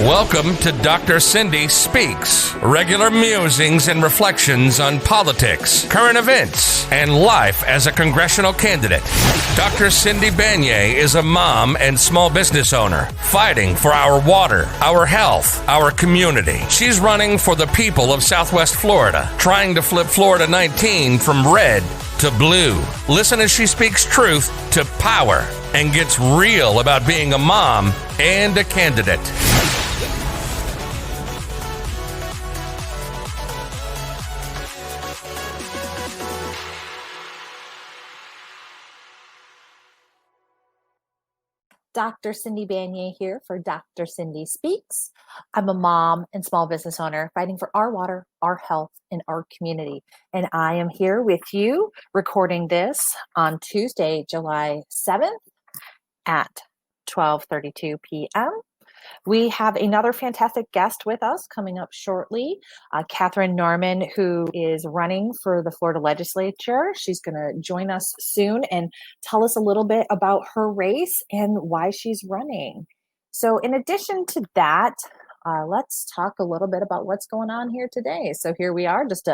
Welcome to Dr. Cindy Speaks, regular musings and reflections on politics, current events, and life as a congressional candidate. Dr. Cindy Banyai is a mom and small business owner fighting for our water, our health, our community. She's running for the people of Southwest Florida, trying to flip Florida 19 from red to blue. Listen as she speaks truth to power and gets real about being a mom and a candidate. Dr. Cindy Banyai here for Dr. Cindy Speaks. I'm a mom and small business owner fighting for our water, our health, and our community. And I am here with you recording this on Tuesday, July 7th at 12:32 p.m. We have another fantastic guest with us coming up shortly, Katherine Norman, who is running for the Florida legislature. She's going to join us soon and tell us a little bit about her race and why she's running. So in addition to that, let's talk a little bit about what's going on here today. So here we are, just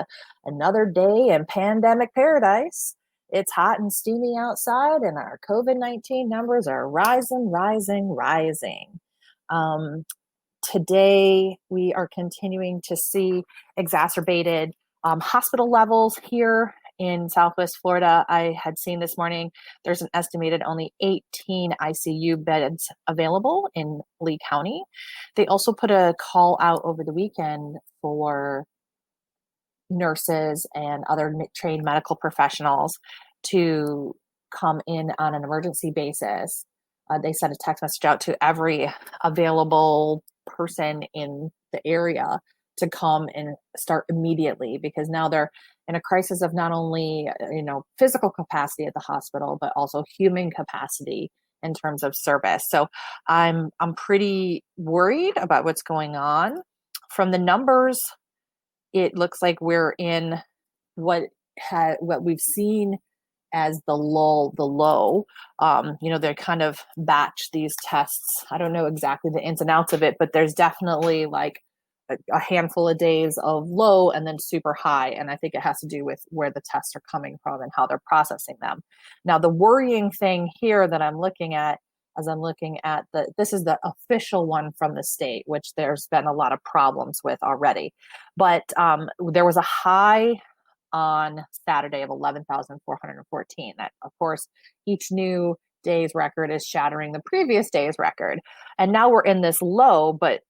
another day in pandemic paradise. It's hot and steamy outside, and our COVID-19 numbers are rising. Today, we are continuing to see exacerbated hospital levels here in Southwest Florida. I had seen this morning, there's an estimated only 18 ICU beds available in Lee County. They also put a call out over the weekend for nurses and other trained medical professionals to come in on an emergency basis. They sent a text message out to every available person in the area to come and start immediately, because now they're in a crisis of not only, physical capacity at the hospital, but also human capacity in terms of service. So I'm pretty worried about what's going on. From the numbers, it looks like we're in what we've seen as the low. They kind of batch these tests. I don't know exactly the ins and outs of it, but there's definitely like a handful of days of low and then super high. And I think it has to do with where the tests are coming from and how they're processing them. Now, the worrying thing here that I'm looking at, this is the official one from the state, which there's been a lot of problems with already. But there was a high on Saturday of 11,414. That, of course, each new day's record is shattering the previous day's record. And now we're in this low, but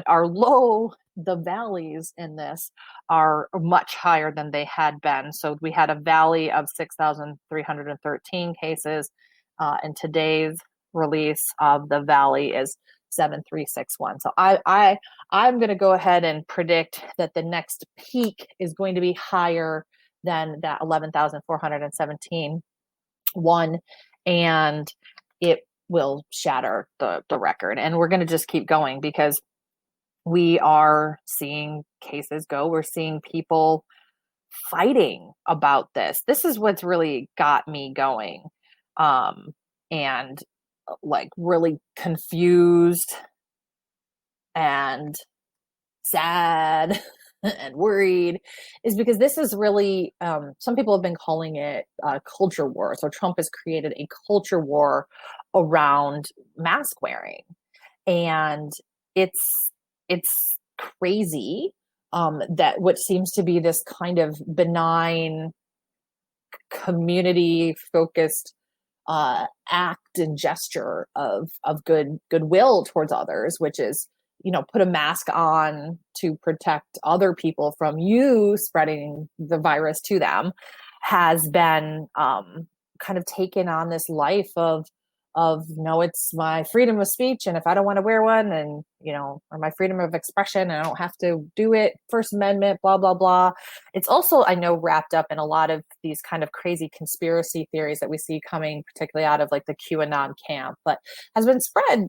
our low, the valleys in this are much higher than they had been. So we had a valley of 6,313 cases, and today's release of the valley is 7,361. So I'm going to go ahead and predict that the next peak is going to be higher than that 11,417 one, and it will shatter the record. And we're going to just keep going because we are seeing cases go. We're seeing people fighting about this. This is what's really got me going. And like really confused and sad and worried is because this is really, some people have been calling it a culture war. So Trump has created a culture war around mask wearing. And it's crazy that what seems to be this kind of benign, community focused act and gesture of goodwill towards others, which is, put a mask on to protect other people from you spreading the virus to them, has been kind of taken on this life of no, it's my freedom of speech, and if I don't want to wear one, and or my freedom of expression, and I don't have to do it, First Amendment, blah blah blah. It's also, I know, wrapped up in a lot of these kind of crazy conspiracy theories that we see coming particularly out of like the QAnon camp, but has been spread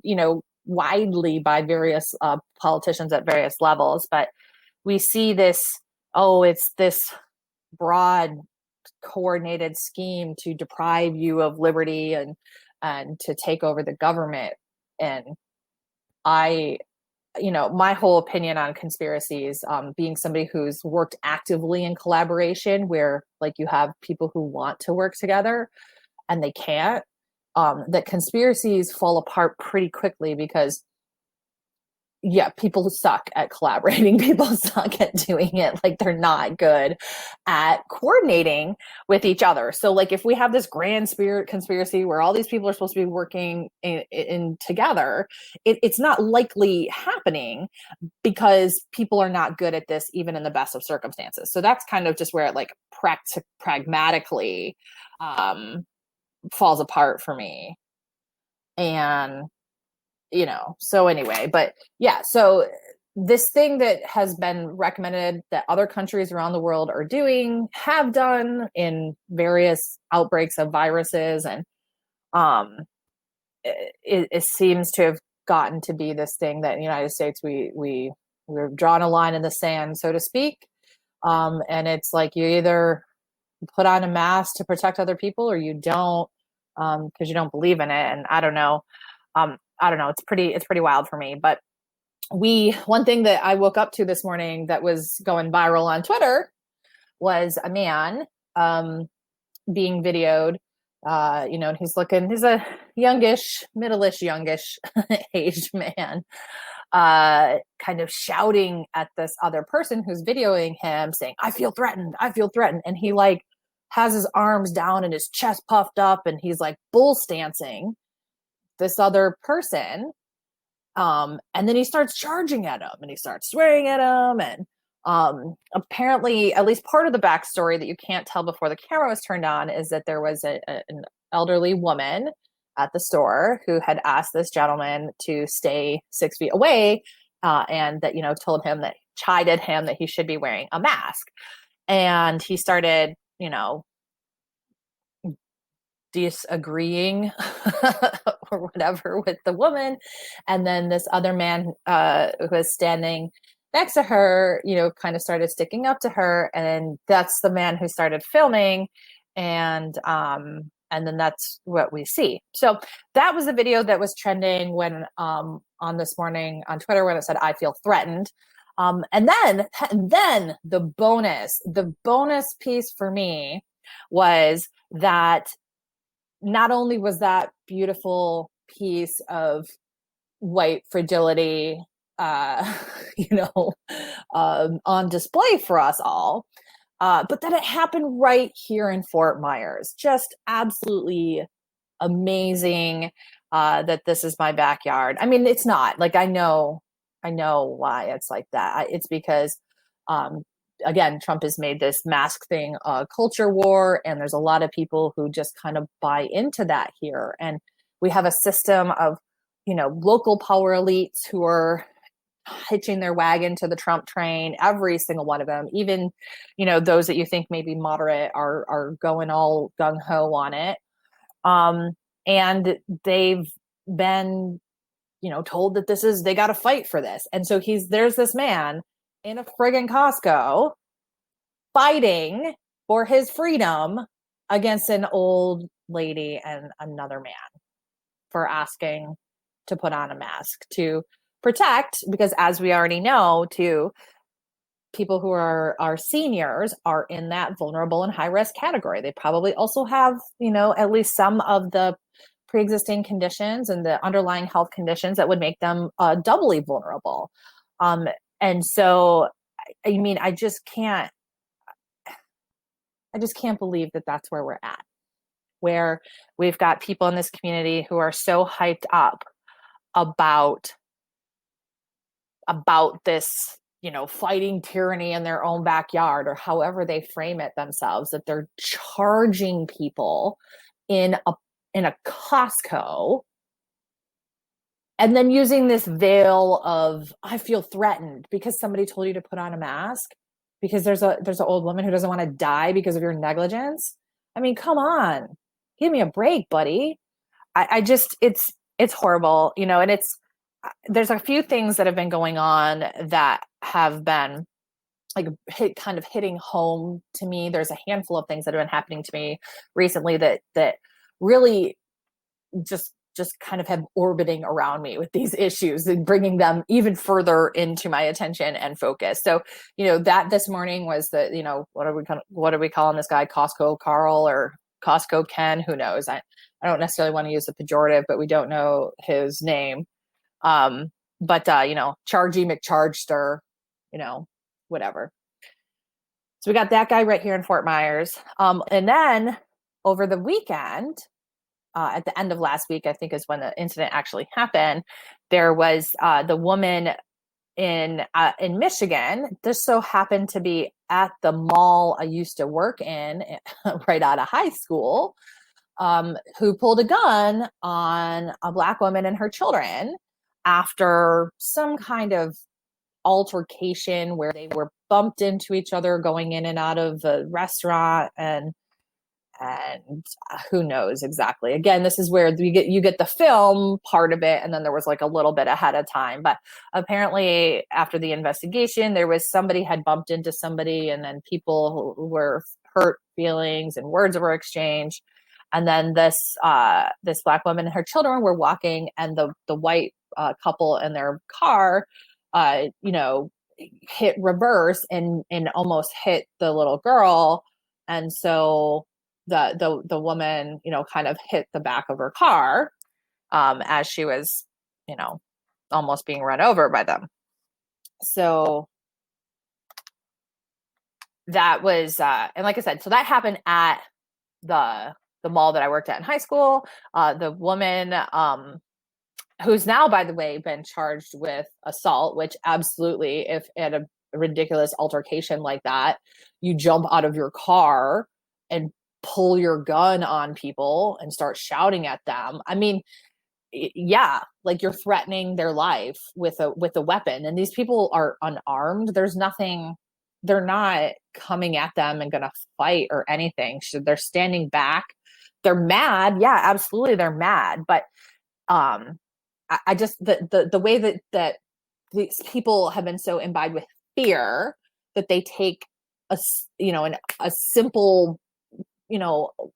widely by various politicians at various levels. But we see this, it's this broad coordinated scheme to deprive you of liberty and to take over the government. And I my whole opinion on conspiracies, being somebody who's worked actively in collaboration where like you have people who want to work together and they can't, that conspiracies fall apart pretty quickly because people suck at collaborating. People suck at doing it. Like they're not good at coordinating with each other. So like if we have this grand spirit conspiracy where all these people are supposed to be working in together, it's not likely happening because people are not good at this even in the best of circumstances. So that's kind of just where it like pragmatically falls apart for me. And so anyway, but yeah, so this thing that has been recommended that other countries around the world are doing, have done in various outbreaks of viruses, and it seems to have gotten to be this thing that in the United States we've drawn a line in the sand, so to speak. And it's like you either put on a mask to protect other people or you don't, because you don't believe in it. And I don't know. It's pretty wild for me. But one thing that I woke up to this morning that was going viral on Twitter was a man being videoed. And he's a middle-ish, youngish aged man, kind of shouting at this other person who's videoing him saying, I feel threatened. And he like has his arms down and his chest puffed up and he's like bull stancing this other person. And then he starts charging at him and he starts swearing at him. And apparently, at least part of the backstory that you can't tell before the camera was turned on is that there was an elderly woman at the store who had asked this gentleman to stay 6 feet away, and that, chided him that he should be wearing a mask. And he started, disagreeing or whatever with the woman. And then this other man who was standing next to her, kind of started sticking up to her. And that's the man who started filming. And then that's what we see. So that was a video that was trending when on this morning on Twitter when it said, I feel threatened. And then the bonus piece for me was that not only was that beautiful piece of white fragility, on display for us all, but that it happened right here in Fort Myers. Just absolutely amazing that this is my backyard. I mean, it's not like I know why it's like that. It's because again, Trump has made this mask thing a culture war, and there's a lot of people who just kind of buy into that here. And we have a system of, local power elites who are hitching their wagon to the Trump train, every single one of them, even, those that you think may be moderate are going all gung-ho on it. And they've been, told that they got to fight for this. And so there's this man in a friggin' Costco fighting for his freedom against an old lady and another man for asking to put on a mask to protect, because as we already know, too, people who are seniors are in that vulnerable and high risk category. They probably also have, at least some of the pre-existing conditions and the underlying health conditions that would make them doubly vulnerable. And so, I mean, I just can't believe that that's where we're at, where we've got people in this community who are so hyped up about this, fighting tyranny in their own backyard, or however they frame it themselves, that they're charging people in a Costco, and then using this veil of, I feel threatened because somebody told you to put on a mask, because there's an old woman who doesn't want to die because of your negligence. I mean, come on, give me a break, buddy. I just, it's horrible, and there's a few things that have been going on that have been like kind of hitting home to me. There's a handful of things that have been happening to me recently that really just just kind of have orbiting around me with these issues and bringing them even further into my attention and focus. So, that this morning was the, what are we calling this guy? Costco Carl or Costco Ken? Who knows? I don't necessarily want to use a pejorative, but we don't know his name. But Chargy McChargester, whatever. So we got that guy right here in Fort Myers. And then over the weekend, at the end of last week, I think is when the incident actually happened. There was the woman in Michigan. This so happened to be at the mall I used to work in right out of high school, who pulled a gun on a Black woman and her children after some kind of altercation where they were bumped into each other going in and out of the restaurant, and who knows exactly. Again, this is where you get the film part of it, and then there was like a little bit ahead of time. But apparently, after the investigation, there was somebody had bumped into somebody, and then people were hurt feelings, and words were exchanged. And then this Black woman and her children were walking, and the white couple in their car, hit reverse and almost hit the little girl, and so the woman, kind of hit the back of her car as she was, almost being run over by them. So that was, and like I said, so that happened at the mall that I worked at in high school. The woman, who's now, by the way, been charged with assault, which absolutely, if at a ridiculous altercation like that, you jump out of your car and pull your gun on people and start shouting at them. I mean, yeah, like you're threatening their life with a weapon, and these people are unarmed. There's nothing, they're not coming at them and gonna fight or anything. So they're standing back. They're mad. Yeah, absolutely, they're mad. But I just the way that these people have been so imbibed with fear that they take a simple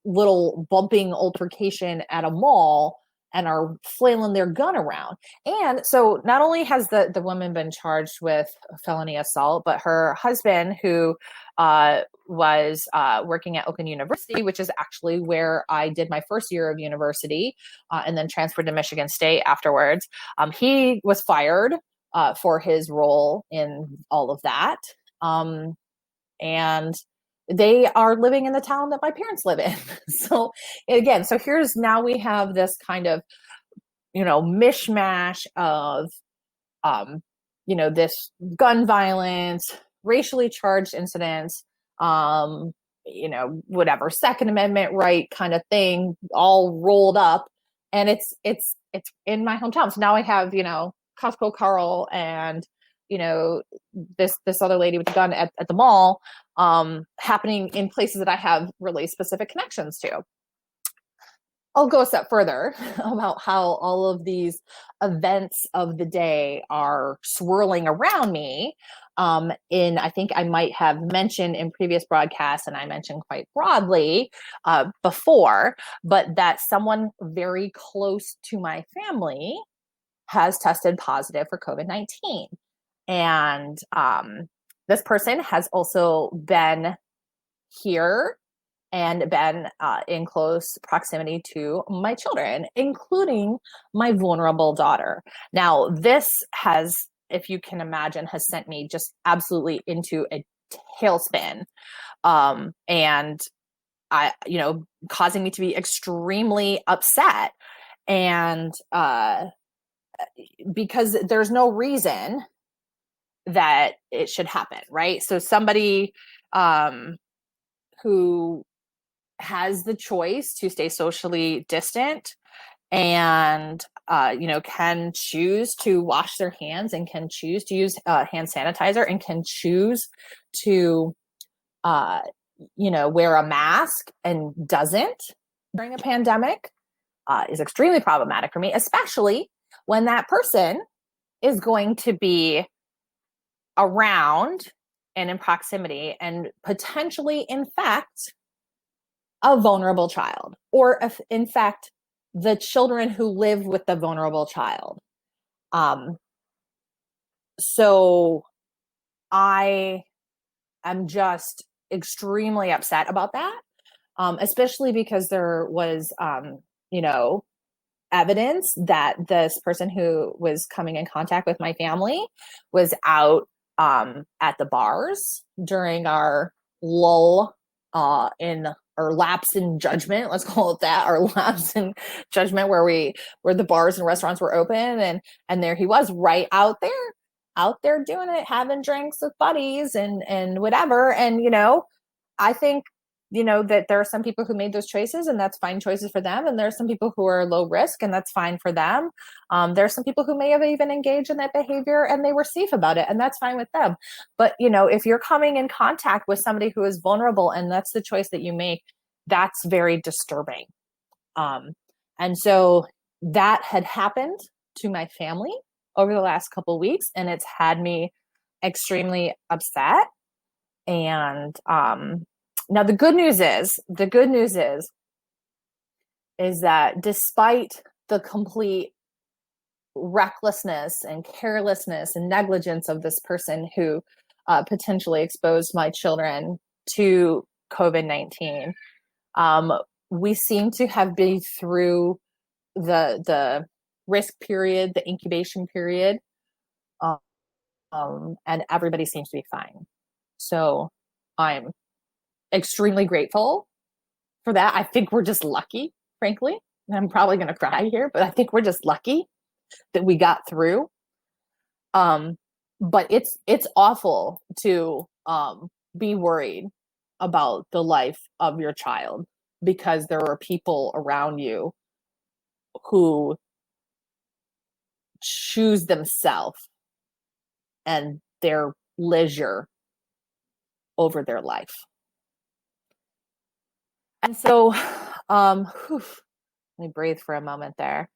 little bumping altercation at a mall and are flailing their gun around. And so not only has the woman been charged with felony assault, but her husband, who was working at Oakland University, which is actually where I did my first year of university, and then transferred to Michigan State afterwards. He was fired for his role in all of that. And they are living in the town that my parents live in. So again, now we have this kind of, mishmash of, this gun violence, racially charged incidents, whatever Second Amendment right kind of thing, all rolled up. And it's in my hometown. So now I have, Costco Carl and, this other lady with the gun at the mall, happening in places that I have really specific connections to. I'll go a step further about how all of these events of the day are swirling around me. I think I might have mentioned in previous broadcasts, and I mentioned quite broadly before, but that someone very close to my family has tested positive for COVID-19. And this person has also been here and been in close proximity to my children, including my vulnerable daughter. Now, this has, if you can imagine, has sent me just absolutely into a tailspin, and causing me to be extremely upset. And because there's no reason that it should happen, right? So somebody who has the choice to stay socially distant and can choose to wash their hands and can choose to use hand sanitizer and can choose to wear a mask and doesn't during a pandemic is extremely problematic for me, especially when that person is going to be around and in proximity and potentially infect a vulnerable child, or if in fact the children who live with the vulnerable child. So I am just extremely upset about that, especially because there was, evidence that this person who was coming in contact with my family was out at the bars during our lull in or lapse in judgment, let's call it that, our lapse in judgment, where the bars and restaurants were open, and there he was, right out there doing it, having drinks with buddies and whatever. And I think that there are some people who made those choices, and that's fine choices for them. And there's some people who are low risk, and that's fine for them. There are some people who may have even engaged in that behavior and they were safe about it, and that's fine with them. But if you're coming in contact with somebody who is vulnerable and that's the choice that you make, that's very disturbing. And so that had happened to my family over the last couple of weeks, and it's had me extremely upset. And now the good news is that despite the complete recklessness and carelessness and negligence of this person who potentially exposed my children to COVID-19, we seem to have been through the risk period, the incubation period, and everybody seems to be fine. So I'm extremely grateful for that. I think we're just lucky, frankly. And I'm probably going to cry here, but I think we're just lucky that we got through. But it's awful to be worried about the life of your child, because there are people around you who choose themselves and their leisure over their life. And so, let me breathe for a moment there.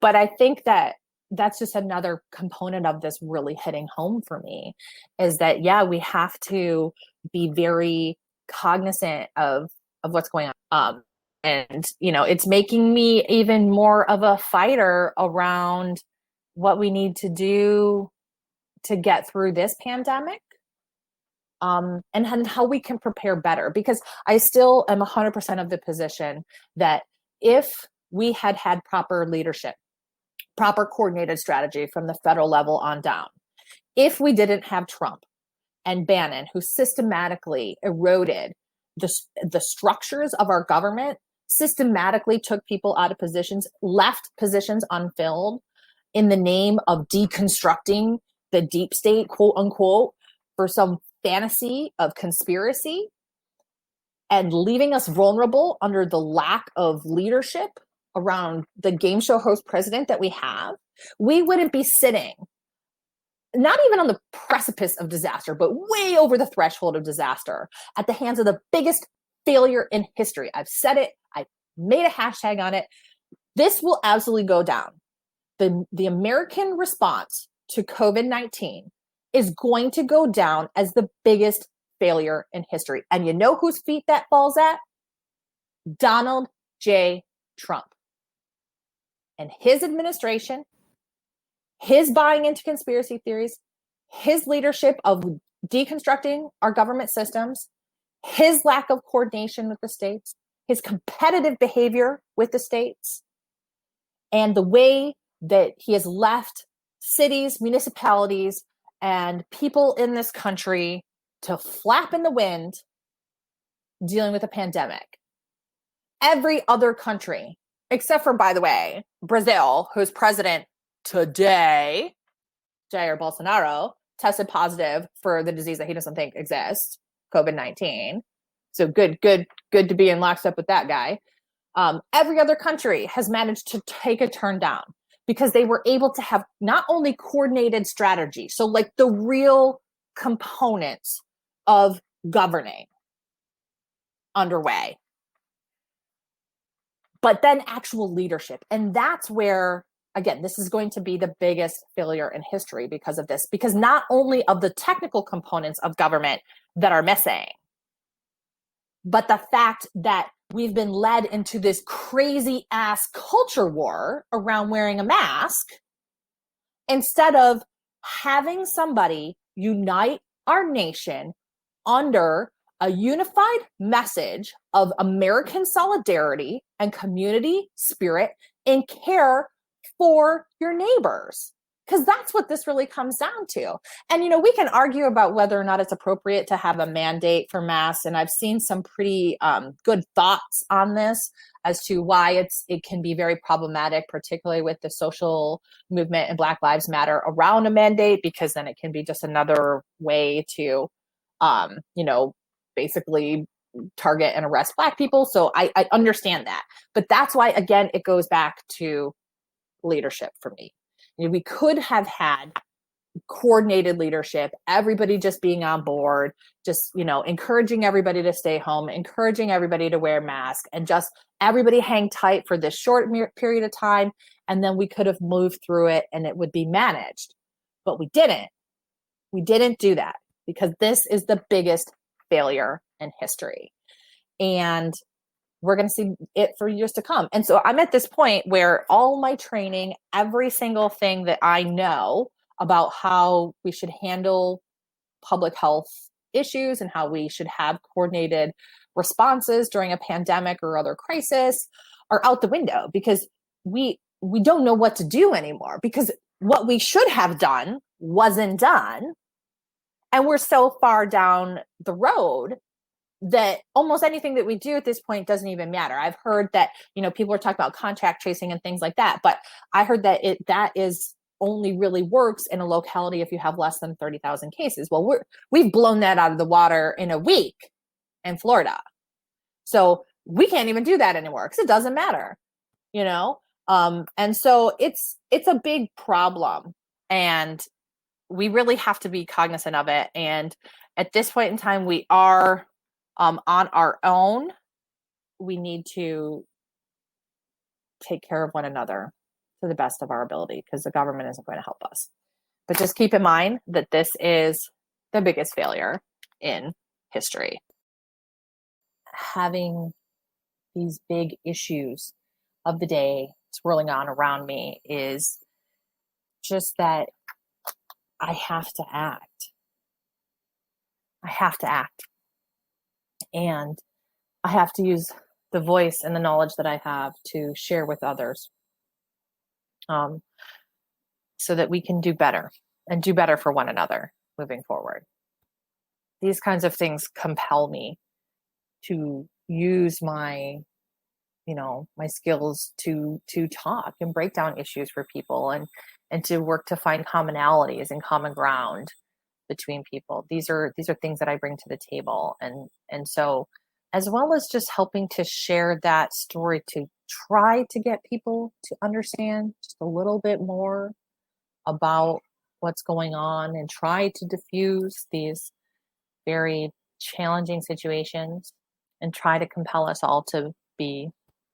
But I think that that's just another component of this really hitting home for me, is that, yeah, we have to be very cognizant of what's going on. And, it's making me even more of a fighter around what we need to do to get through this pandemic. And how we can prepare better, because I still am 100% of the position that if we had proper leadership, proper coordinated strategy from the federal level on down, if we didn't have Trump and Bannon, who systematically eroded the structures of our government, systematically took people out of positions, left positions unfilled in the name of deconstructing the deep state, quote unquote, for some fantasy of conspiracy, and leaving us vulnerable under the lack of leadership around the game show host president that we have, we wouldn't be sitting not even on the precipice of disaster, but way over the threshold of disaster at the hands of the biggest failure in history. I've said it. I made a hashtag on it. This will absolutely go down. The American response to COVID-19 is going to go down as the biggest failure in history. And you know whose feet that falls at? Donald J. Trump. And his administration, his buying into conspiracy theories, his leadership of deconstructing our government systems, his lack of coordination with the states, his competitive behavior with the states, and the way that he has left cities, municipalities, and people in this country to flap in the wind dealing with a pandemic. Every other country, except for, by the way, Brazil, whose president today, Jair Bolsonaro, tested positive for the disease that he doesn't think exists, COVID-19. So good to be in lockstep with that guy. Every other country has managed to take a turn down because they were able to have not only coordinated strategy, so like the real components of governing underway, but then actual leadership. And that's where, again, this is going to be the biggest failure in history because of this, because not only of the technical components of government that are missing, but the fact that we've been led into this crazy ass culture war around wearing a mask instead of having somebody unite our nation under a unified message of American solidarity and community spirit and care for your neighbors. Because that's what this really comes down to. And, we can argue about whether or not it's appropriate to have a mandate for masks. And I've seen some pretty good thoughts on this as to why it can be very problematic, particularly with the social movement and Black Lives Matter around a mandate, because then it can be just another way to, basically target and arrest Black people. So I understand that. But that's why, again, it goes back to leadership for me. We could have had coordinated leadership, everybody just being on board, just, encouraging everybody to stay home, encouraging everybody to wear masks, and just everybody hang tight for this short period of time. And then we could have moved through it and it would be managed. But we didn't. We didn't do that because this is the biggest failure in history. And we're going to see it for years to come. And so I'm at this point where all my training, every single thing that I know about how we should handle public health issues and how we should have coordinated responses during a pandemic or other crisis are out the window because we don't know what to do anymore because what we should have done wasn't done. And we're so far down the road that almost anything that we do at this point doesn't even matter. I've heard that, people are talking about contact tracing and things like that, but I heard that that is only really works in a locality if you have less than 30,000 cases. Well, we've blown that out of the water in a week in Florida. So we can't even do that anymore because it doesn't matter, and so it's a big problem and we really have to be cognizant of it. And at this point in time, we are on our own. We need to take care of one another to the best of our ability because the government isn't going to help us. But just keep in mind that this is the biggest failure in history. Having these big issues of the day swirling on around me is just that I have to act. I have to act. And I have to use the voice and the knowledge that I have to share with others so that we can do better and do better for one another moving forward. These kinds of things compel me to use my skills to talk and break down issues for people and to work to find commonalities and common ground between people. These are things that I bring to the table. And so, as well as just helping to share that story to try to get people to understand just a little bit more about what's going on and try to diffuse these very challenging situations and try to compel us all to be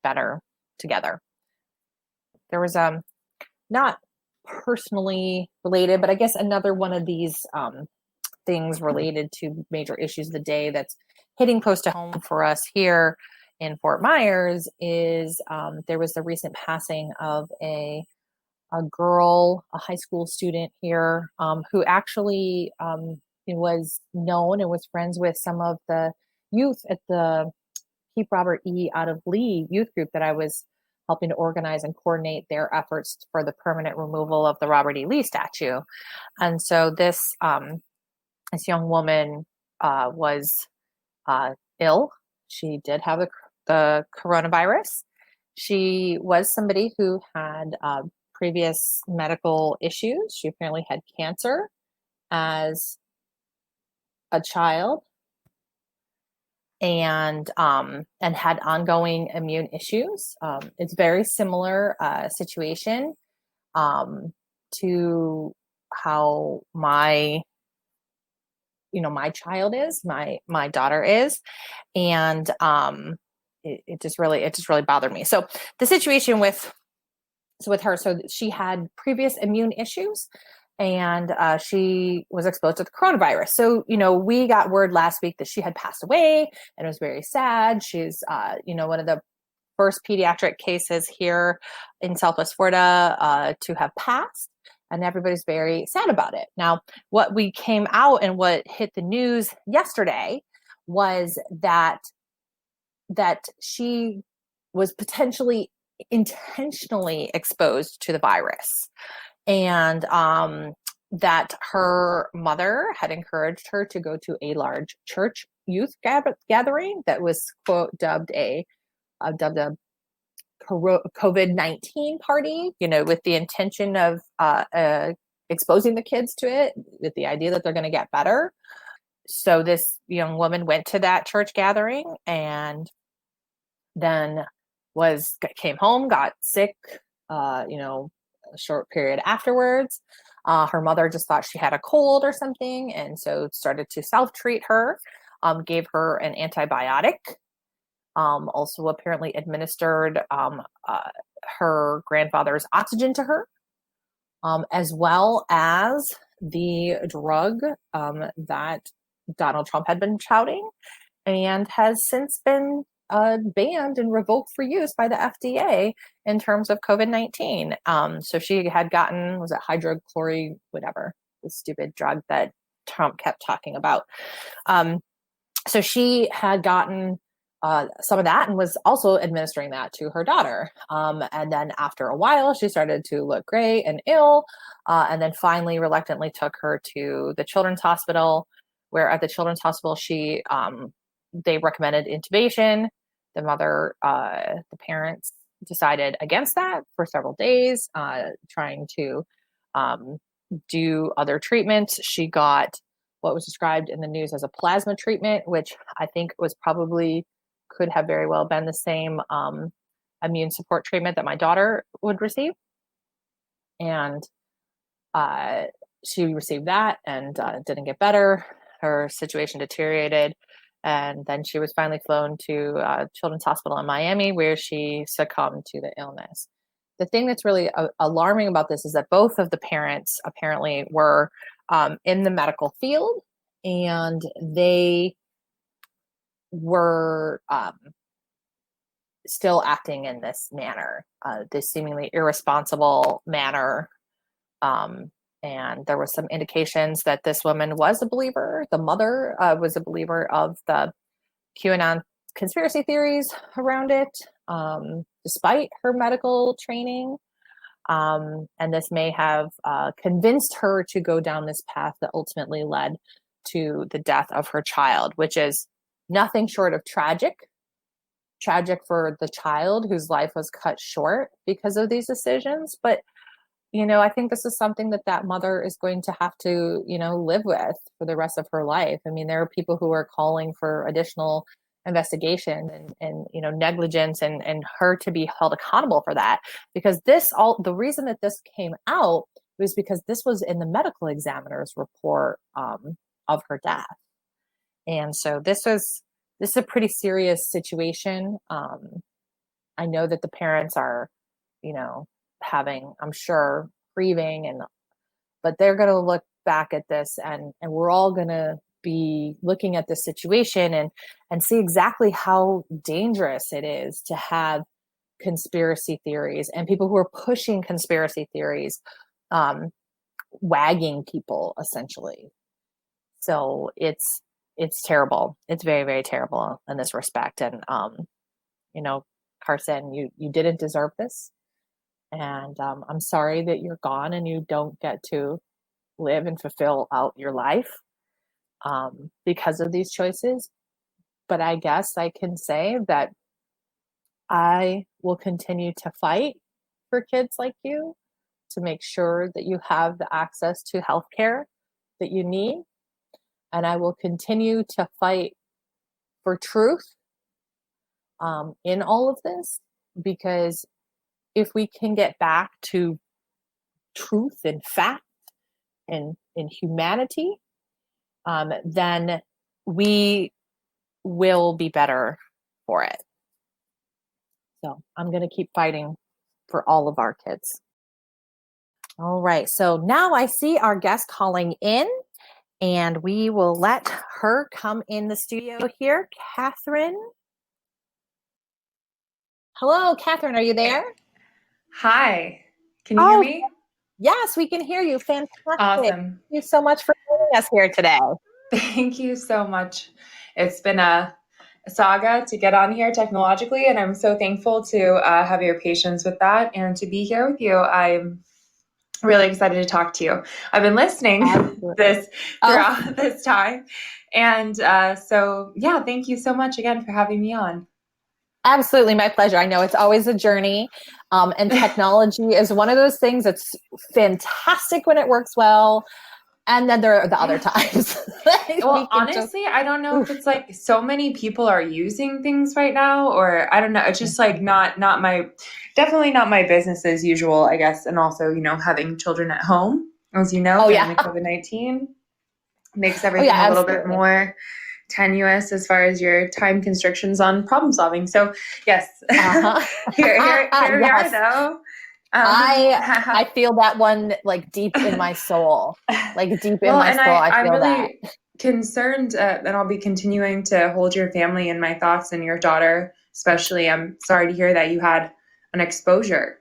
better together. There was not personally related, but I guess another one of these things related to major issues of the day that's hitting close to home for us here in Fort Myers is there was the recent passing of a girl, a high school student here who actually was known and was friends with some of the youth at the Keep Robert E. Out of Lee youth group that I was helping to organize and coordinate their efforts for the permanent removal of the Robert E. Lee statue. And so this young woman was ill. She did have the coronavirus. She was somebody who had previous medical issues. She apparently had cancer as a child and had ongoing immune issues. It's very similar situation to how my child is, my daughter is, and it just really bothered me. So the situation with her, so she had previous immune issues, and she was exposed to the coronavirus. So, we got word last week that she had passed away, and it was very sad. She's, one of the first pediatric cases here in Southwest Florida to have passed, and everybody's very sad about it. Now, what we came out and what hit the news yesterday was that she was potentially intentionally exposed to the virus, and that her mother had encouraged her to go to a large church youth gathering that was, quote, dubbed a COVID-19 party, with the intention of exposing the kids to it, with the idea that they're going to get better. So this young woman went to that church gathering and then came home, got sick, a short period afterwards. Her mother just thought she had a cold or something, and so started to self-treat her, gave her an antibiotic, also apparently administered her grandfather's oxygen to her, as well as the drug that Donald Trump had been touting and has since been banned and revoked for use by the FDA in terms of COVID-19. So she had gotten, was it hydrochloride, whatever, the stupid drug that Trump kept talking about. So she had gotten some of that and was also administering that to her daughter. And then after a while, she started to look gray and ill, and then finally reluctantly took her to the Children's Hospital, where at the Children's Hospital, they recommended intubation. The mother, the parents decided against that for several days, trying to do other treatments. She got what was described in the news as a plasma treatment, which I think could have very well been the same immune support treatment that my daughter would receive. And she received that and didn't get better. Her situation deteriorated. And then she was finally flown to Children's Hospital in Miami, where she succumbed to the illness. The thing that's really alarming about this is that both of the parents apparently were in the medical field, and they were still acting in this manner, this seemingly irresponsible manner. And there were some indications that this woman was a believer. The mother was a believer of the QAnon conspiracy theories around it, despite her medical training. And this may have convinced her to go down this path that ultimately led to the death of her child, which is nothing short of tragic. Tragic for the child whose life was cut short because of these decisions. But I think this is something that mother is going to have to, live with for the rest of her life. I mean, there are people who are calling for additional investigation and negligence and her to be held accountable for that, because the reason that this came out was because this was in the medical examiner's report of her death. And so this is a pretty serious situation. I know that the parents are, having, I'm sure, grieving, but they're going to look back at this and we're all going to be looking at this situation and see exactly how dangerous it is to have conspiracy theories and people who are pushing conspiracy theories, wagging people essentially. So it's terrible. It's very, very terrible in this respect. And, Carson, you didn't deserve this. And I'm sorry that you're gone and you don't get to live and fulfill out your life because of these choices. But I guess I can say that I will continue to fight for kids like you to make sure that you have the access to healthcare that you need. And I will continue to fight for truth in all of this, because if we can get back to truth and fact and in humanity, then we will be better for it. So I'm going to keep fighting for all of our kids. All right. So now I see our guest calling in, and we will let her come in the studio here. Katherine. Hello, Katherine. Are you there? Hi, can you hear Oh, me? yes, we can hear you. Fantastic. Thank Awesome. you so much for joining us here today. Thank you so much. It's been a saga to get on here technologically, and I'm so thankful to have your patience with that and to be here with you. I'm really excited to talk to you. I've been listening Absolutely. this Oh, throughout this time. And so, yeah, thank you so much again for having me on. absolutely. My pleasure. I know it's always a journey. And technology is one of those things that's fantastic when it works well. And then there are the other Yeah. times. Well, We can just, honestly, I don't know if oof. it's like so many people are using things right now, or I don't know. It's just like not my, definitely not my business as usual, I guess. And also, having children at home, as you know, Oh, given yeah. the COVID-19 makes Oh, yeah, everything a little bit absolutely. more tenuous as far as your time constrictions on problem solving. So yes, Uh-huh. here we are Yes. though. I Um, I feel that one like deep in my soul. Like deep in Well, my and soul, I I'm feel that. really concerned, and I'll be continuing to hold your family in my thoughts and your daughter, especially. I'm sorry to hear that you had an exposure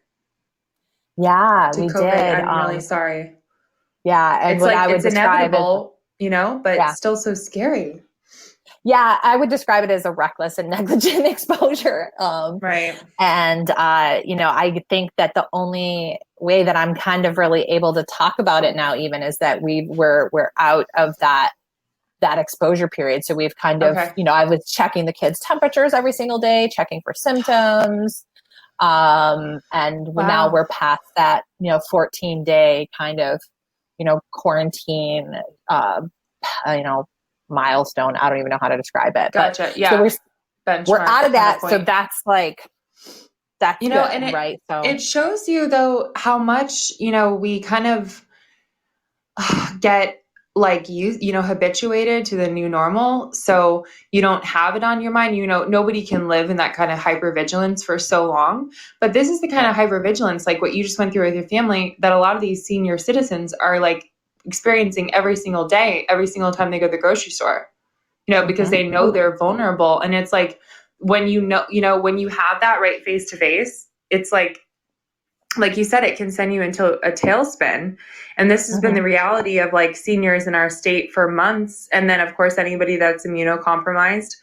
Yeah, to we COVID. did. I'm really sorry. Yeah, and It's what like I would it's describe as inevitable, but yeah. still so scary. Yeah, I would describe it as a reckless and negligent exposure. Right. And I think that the only way that I'm kind of really able to talk about it now even is that we're out of that exposure period. So we've kind of, Okay. I was checking the kids' temperatures every single day, checking for symptoms. And now Wow. we're past that, 14-day kind of, quarantine, uh, you know, milestone. I don't even know how to describe it, but Gotcha. so Yeah. we're Benchmark out of kind of that. So point. that's good, And right? So it shows you though how much, we kind of get like habituated to the new normal, so you don't have it on your mind. Nobody can live in that kind of hypervigilance for so long, but this is the kind right. of hypervigilance, like what you just went through with your family, that a lot of these senior citizens are like experiencing every single day, every single time they go to the grocery store, because Mm-hmm. they know they're vulnerable. And it's like when when you have that right face to face, it's like you said, it can send you into a tailspin. And this has been Mm-hmm. the reality of like seniors in our state for months. And then, of course, anybody that's immunocompromised,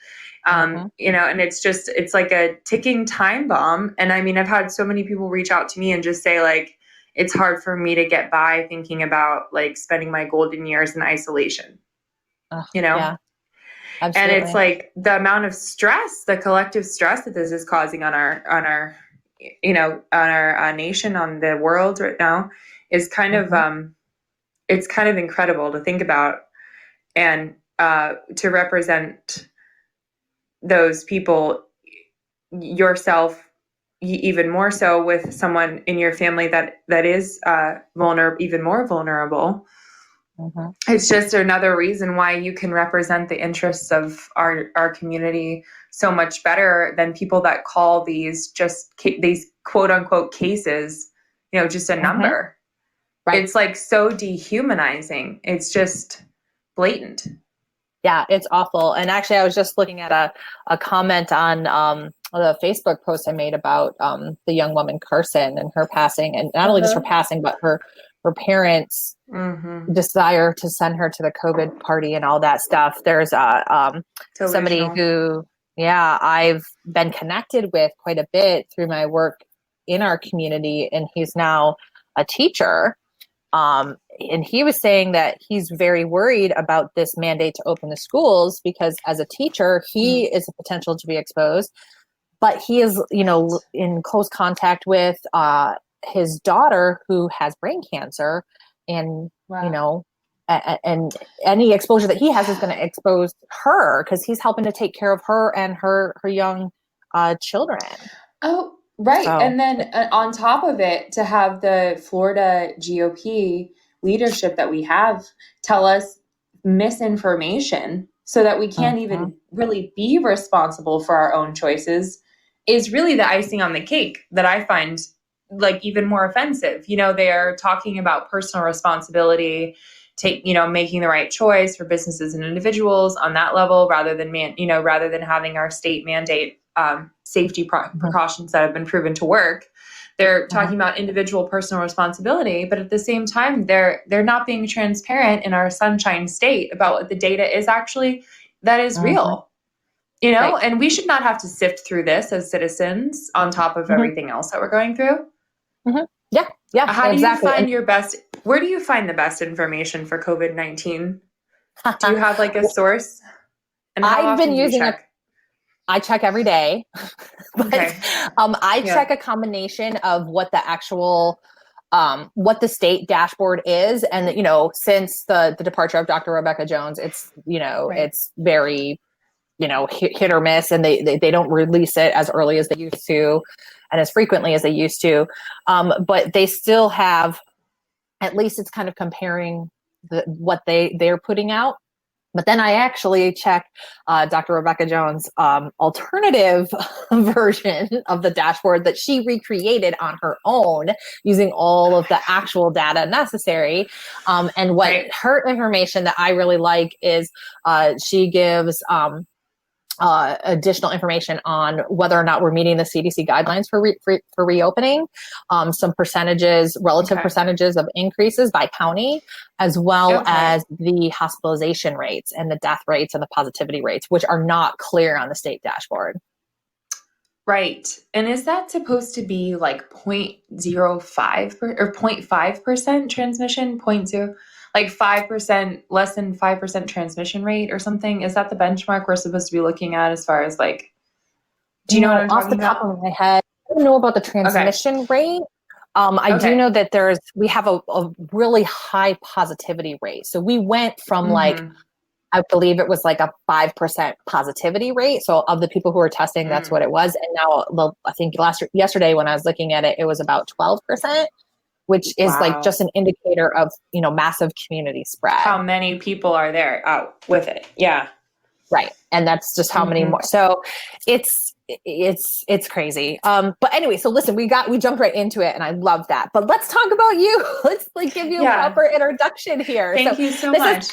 Mm-hmm. and it's like a ticking time bomb. And I mean, I've had so many people reach out to me and just say, like, it's hard for me to get by thinking about like spending my golden years in isolation, you know? Yeah, And it's absolutely. like the amount of stress, the collective stress that this is causing on our nation, on the world right now, is kind of Mm-hmm. it's kind of incredible to think about, and to represent those people, yourself, even more so with someone in your family that is vulnerable, even more vulnerable. Mm-hmm. It's just another reason why you can represent the interests of our community so much better than people that call these quote unquote cases, just a Mm-hmm. number. Right. It's like so dehumanizing. It's just blatant. Yeah, it's awful. And actually, I was just looking at a comment on the Facebook post I made about the young woman Carson and her passing, and not only just her Uh-huh. passing, but her parents' Mm-hmm. desire to send her to the COVID party and all that stuff. There's somebody Delusional. who, yeah, I've been connected with quite a bit through my work in our community, and he's now a teacher. And he was saying that he's very worried about this mandate to open the schools because as a teacher, he is a potential to be exposed, but he is, in close contact with his daughter who has brain cancer. And, Wow. and any exposure that he has is going to expose her because he's helping to take care of her and her young children. Oh, right. So, And then on top of it, to have the Florida GOP leadership that we have tell us misinformation so that we can't mhm. even really be responsible for our own choices is really the icing on the cake that I find like even more offensive. They're talking about personal responsibility, making the right choice for businesses and individuals on that level, rather than having our state mandate safety precautions that have been proven to work. They're talking about individual personal responsibility, but at the same time, they're not being transparent in our sunshine state about what the data is actually that is real. Right. And we should not have to sift through this as citizens on top of everything else that we're going through. Yeah, How do exactly. you find where do you find the best information for COVID-19? Do you have like a source? And how I've been often do you using check? I check every day, but Okay. I check a combination of what the actual, what the state dashboard is. And, since the departure of Dr. Rebecca Jones, it's, it's very, hit or miss, and they don't release it as early as they used to and as frequently as they used to. But they still have, at least it's kind of comparing what they're putting out. But then I actually check Dr. Rebecca Jones' alternative version of the dashboard that she recreated on her own using all of the actual data necessary. And what her information that I really like is she gives additional information on whether or not we're meeting the CDC guidelines for reopening, some relative percentages of increases by county, as well as the hospitalization rates and the death rates and the positivity rates, which are not clear on the state dashboard. Right. And is that supposed to be like 0.05 or 0.5% transmission? 0.0? Like 5%, less than 5% transmission rate or something? Is that the benchmark we're supposed to be looking at as far as like, do you know what I'm talking about? Off the top of my head, I don't know about the transmission rate. I do know that we have a really high positivity rate. So we went from I believe it was like a 5% positivity rate. So of the people who were testing, that's what it was. And now I think yesterday when I was looking at it, it was about 12%. Which is like just an indicator of, massive community spread. How many people are there out with it? Yeah. Right. And that's just how many more. So it's crazy. But anyway, so listen, we jumped right into it and I love that, but let's talk about you. Let's give you a proper introduction here. Thank you so much.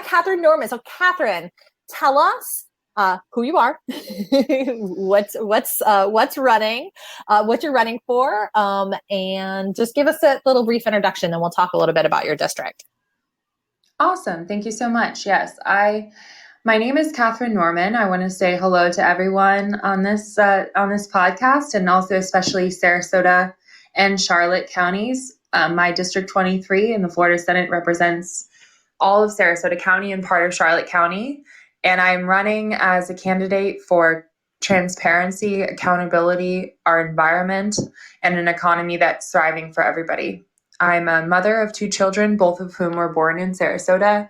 Katherine Norman. So Katherine, tell us who you are, what's running, what you're running for, and just give us a little brief introduction, and we'll talk a little bit about your district. Awesome. Thank you so much. Yes, my name is Katherine Norman. I want to say hello to everyone on this podcast, and also especially Sarasota and Charlotte counties. My District 23 in the Florida Senate represents all of Sarasota County and part of Charlotte County. And I'm running as a candidate for transparency, accountability, our environment, and an economy that's thriving for everybody. I'm a mother of 2 children, both of whom were born in Sarasota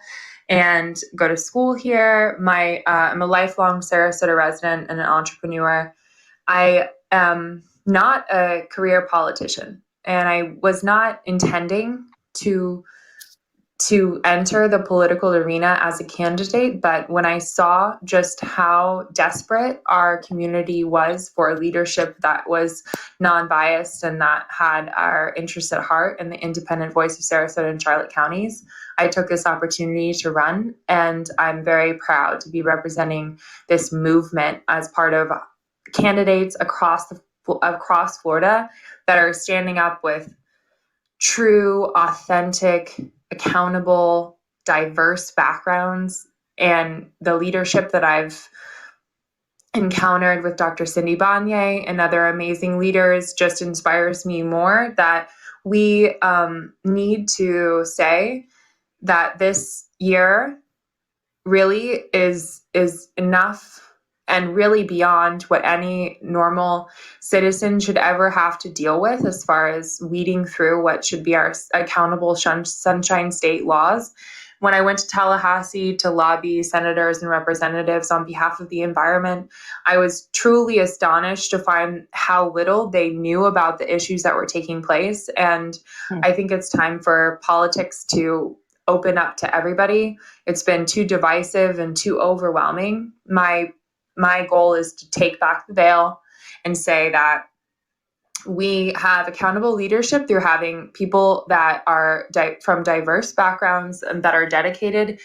and go to school here. I'm a lifelong Sarasota resident and an entrepreneur. I am not a career politician, and I was not intending to enter the political arena as a candidate. But when I saw just how desperate our community was for leadership that was non-biased and that had our interests at heart and the independent voice of Sarasota and Charlotte counties, I took this opportunity to run. And I'm very proud to be representing this movement as part of candidates across Florida that are standing up with true, authentic, accountable, diverse backgrounds. And the leadership that I've encountered with Dr. Cindy Banyai and other amazing leaders just inspires me more that we need to say that this year really is enough and really beyond what any normal citizen should ever have to deal with as far as weeding through what should be our accountable Sunshine State laws. When I went to Tallahassee to lobby senators and representatives on behalf of the environment, I was truly astonished to find how little they knew about the issues that were taking place. And I think it's time for politics to open up to everybody. It's been too divisive and too overwhelming. My goal is to take back the veil and say that we have accountable leadership through having people that are from diverse backgrounds and that are dedicated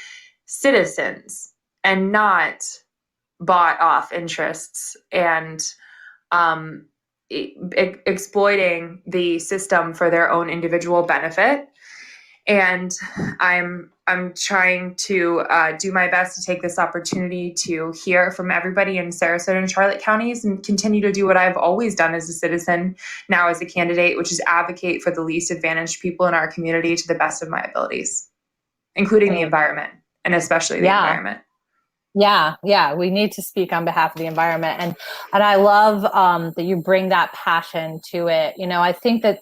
citizens and not bought off interests and exploiting the system for their own individual benefit. And I'm trying to do my best to take this opportunity to hear from everybody in Sarasota and Charlotte counties and continue to do what I've always done as a citizen, now as a candidate, which is advocate for the least advantaged people in our community to the best of my abilities, including the environment, and especially the environment. Yeah. We need to speak on behalf of the environment. And I love that you bring that passion to it. I think that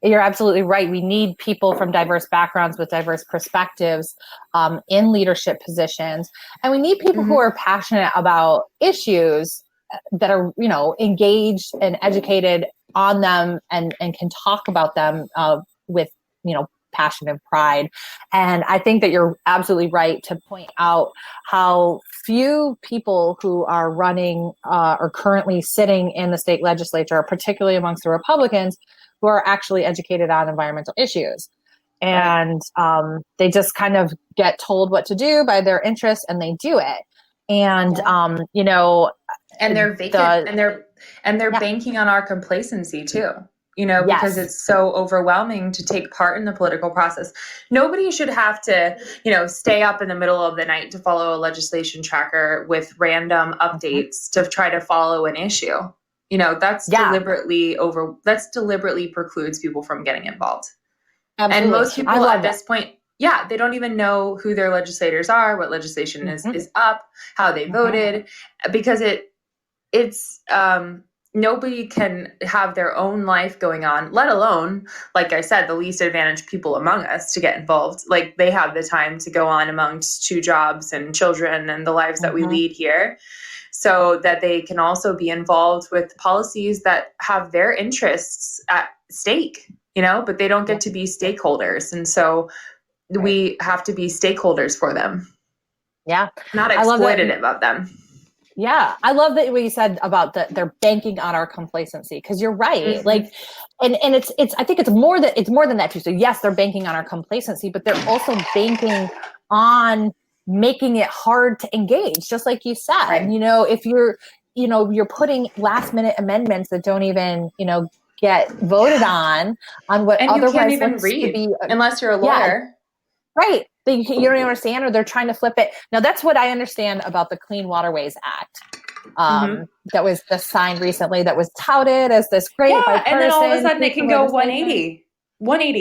you're absolutely right. We need people from diverse backgrounds with diverse perspectives in leadership positions. And we need people who are passionate about issues that are, engaged and educated on them and can talk about them with, passion and pride. And I think that you're absolutely right to point out how few people who are running or currently sitting in the state legislature, particularly amongst the Republicans, who are actually educated on environmental issues. And they just kind of get told what to do by their interests and they do it. And, and they're vacant and they're banking on our complacency too. Because it's so overwhelming to take part in the political process. Nobody should have to, stay up in the middle of the night to follow a legislation tracker with random updates to try to follow an issue. That's deliberately precludes people from getting involved. Absolutely. And most people at this point, they don't even know who their legislators are, what legislation is up, how they voted, because it's nobody can have their own life going on, let alone, like I said, the least advantaged people among us to get involved. Like they have the time to go on amongst 2 jobs and children and the lives that we lead here, so that they can also be involved with policies that have their interests at stake, but they don't get to be stakeholders. And so we have to be stakeholders for them. Yeah. Not exploitative of them. Yeah. I love that what you said about they're banking on our complacency, because you're right. Like, and it's, I think it's more than that too. So yes, they're banking on our complacency, but they're also banking on making it hard to engage. Just like you said, right. If you're putting last minute amendments that don't even, get voted on what and otherwise you can't even read unless you're a lawyer. Right. You don't even understand, or they're trying to flip it. Now, that's what I understand about the Clean Waterways Act. That was just signed recently, that was touted as this great bipartisan. And then all of a sudden it can go 180. 180.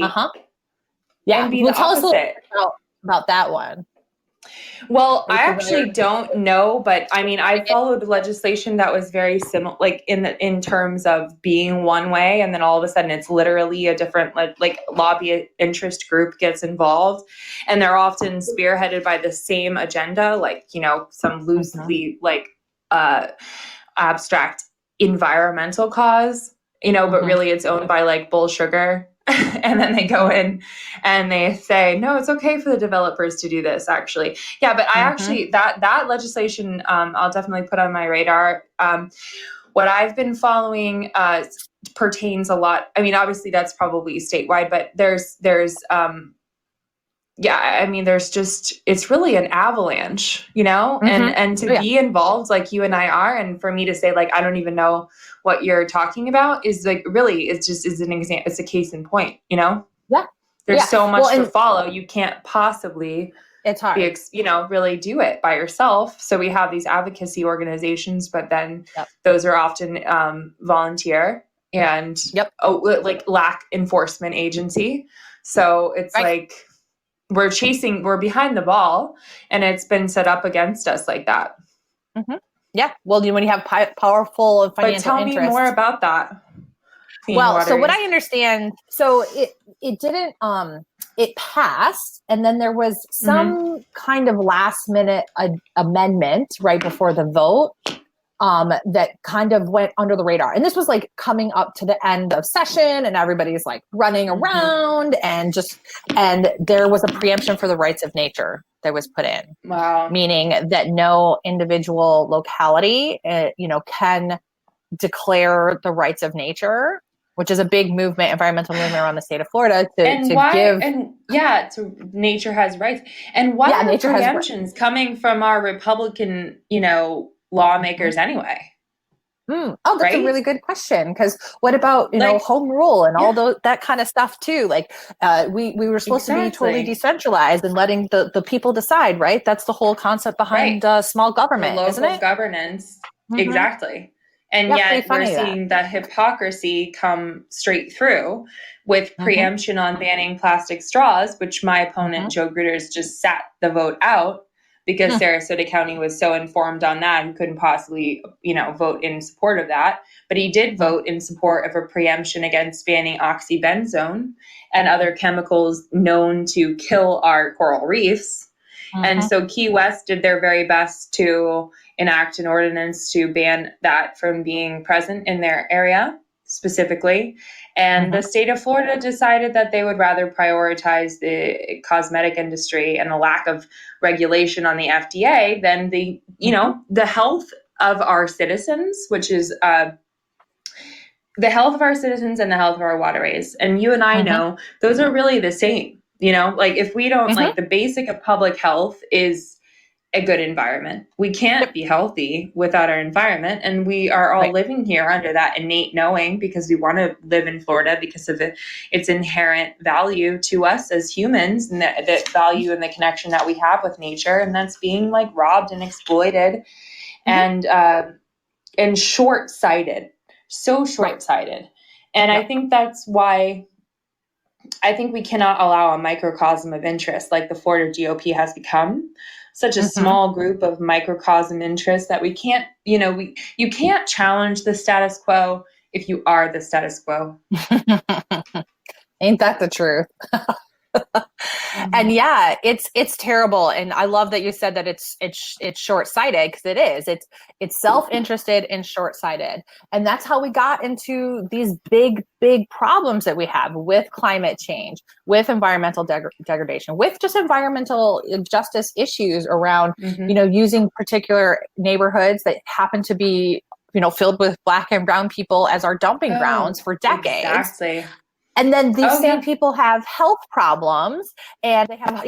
Yeah. And be the opposite. Tell us a little about that one. Well, I actually don't know, but I mean, I followed legislation that was very similar, like in terms of being one way, and then all of a sudden it's literally a different like lobby interest group gets involved, and they're often spearheaded by the same agenda, like some loosely like abstract environmental cause, but really it's owned by like Bull Sugar. And then they go in and they say, no, it's okay for the developers to do this, actually. Yeah, but I actually, that legislation, I'll definitely put on my radar. What I've been following pertains a lot. I mean, obviously that's probably statewide, but there's just, it's really an avalanche, and to be involved like you and I are, and for me to say like, I don't even know what you're talking about is like, really, it's an example. It's a case in point, There's so much to follow. You can't possibly, it's hard, really do it by yourself. So we have these advocacy organizations, but then those are often volunteer and like lack enforcement agency. So it's like, we're behind the ball, and it's been set up against us like that. Yeah. Well, when you have powerful financial interests. But tell me more about that. So what I understand, so it didn't, it passed, and then there was some kind of last minute amendment right before the vote that kind of went under the radar. And this was like coming up to the end of session, and everybody's like running around and there was a preemption for the rights of nature that was put in. Wow. Meaning that no individual locality, can declare the rights of nature. which is a big movement, environmental movement around the state of Florida nature has rights. And why are nature has preemptions coming from our Republican, lawmakers anyway? Oh, that's right? a really good question. Because what about home rule and all that kind of stuff too? Like we were supposed to be totally decentralized and letting the people decide, right? That's the whole concept behind small government, isn't it? Local governance, exactly. And yet we're seeing the hypocrisy come straight through with preemption on banning plastic straws, which my opponent Joe Gruters just sat the vote out. Because Sarasota County was so informed on that, he couldn't possibly, vote in support of that. But he did vote in support of a preemption against banning oxybenzone and other chemicals known to kill our coral reefs. And so Key West did their very best to enact an ordinance to ban that from being present in their area specifically. And the state of Florida decided that they would rather prioritize the cosmetic industry and the lack of regulation on the FDA than the health of our citizens, which is the health of our citizens and the health of our waterways. And you and I know those are really the same. Like if we don't like the basic of public health is a good environment. We can't be healthy without our environment. And we are all living here under that innate knowing because we want to live in Florida because of its inherent value to us as humans and the value and the connection that we have with nature. And that's being like robbed and exploited and short-sighted, so short-sighted. And I think that's why I think we cannot allow a microcosm of interest like the Florida GOP has become. Such a small group of microcosm interests that we can't, you can't challenge the status quo if you are the status quo. Ain't that the truth? And yeah, it's terrible. And I love that you said that it's short-sighted because it is. It's self-interested and short-sighted. And that's how we got into these big problems that we have with climate change, with environmental degradation, with just environmental justice issues around, using particular neighborhoods that happen to be, filled with Black and brown people as our dumping grounds for decades. Exactly. And then these same people have health problems and they have,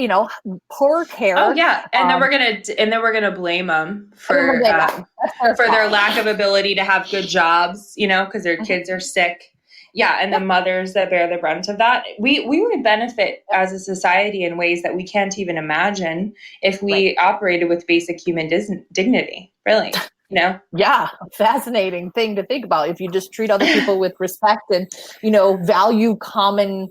poor care. Oh yeah. And then we're going to blame them for their lack of ability to have good jobs, because their kids are sick. Yeah. And the mothers that bear the brunt of that. We would benefit as a society in ways that we can't even imagine if we operated with basic human dignity, really. Yeah, fascinating thing to think about. If you just treat other people with respect and, value common,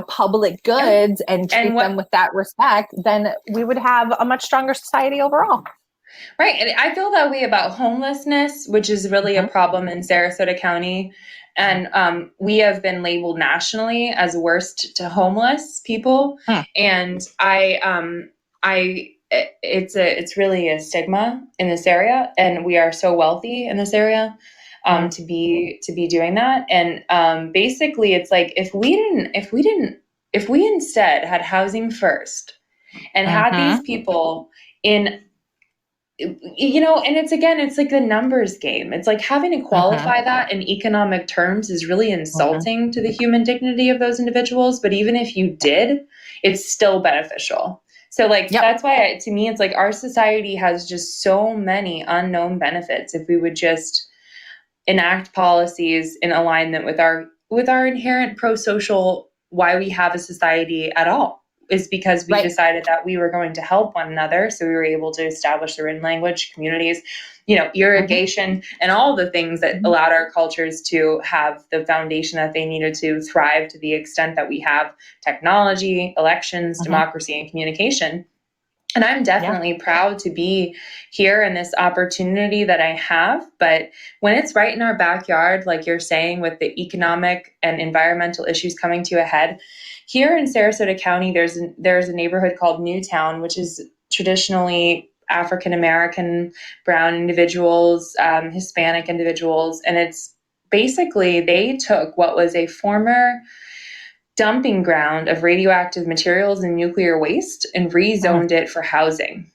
public goods and treat them with that respect, then we would have a much stronger society overall. Right. And I feel that way about homelessness, which is really a problem in Sarasota County. And we have been labeled nationally as worst to homeless people. And it's really a stigma in this area, and we are so wealthy in this area to be doing that. And basically, it's like if we instead had housing first and had these people in, and it's like the numbers game. It's like having to qualify that in economic terms is really insulting to the human dignity of those individuals. But even if you did, it's still beneficial. So that's why to me, it's like our society has just so many unknown benefits if we would just enact policies in alignment with our inherent pro-social, why we have a society at all is because we decided that we were going to help one another. So we were able to establish their own language, communities, irrigation, and all the things that allowed our cultures to have the foundation that they needed to thrive to the extent that we have technology, elections, democracy, and communication. And I'm definitely proud to be here in this opportunity that I have. But when it's right in our backyard, like you're saying, with the economic and environmental issues coming to a head, here in Sarasota County, there's a neighborhood called Newtown, which is traditionally African American, brown individuals, Hispanic individuals. And it's basically, they took what was a former dumping ground of radioactive materials and nuclear waste and rezoned it for housing.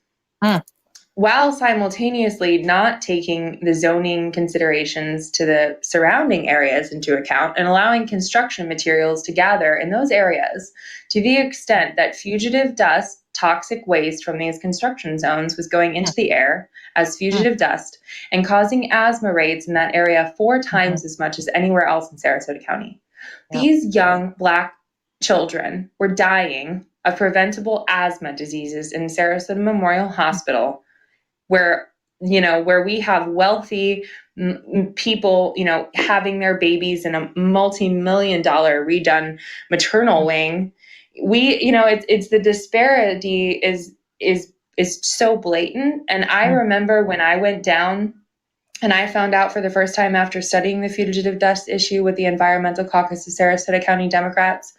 while simultaneously not taking the zoning considerations to the surrounding areas into account and allowing construction materials to gather in those areas to the extent that fugitive dust, toxic waste from these construction zones was going into the air as fugitive dust and causing asthma rates in that area 4 times as much as anywhere else in Sarasota County. These young Black children were dying of preventable asthma diseases in Sarasota Memorial Hospital, where we have wealthy people, having their babies in a multi-million-dollar redone maternal wing. It's the disparity is so blatant. And I remember when I went down and I found out for the first time after studying the fugitive dust issue with the Environmental Caucus of Sarasota County Democrats,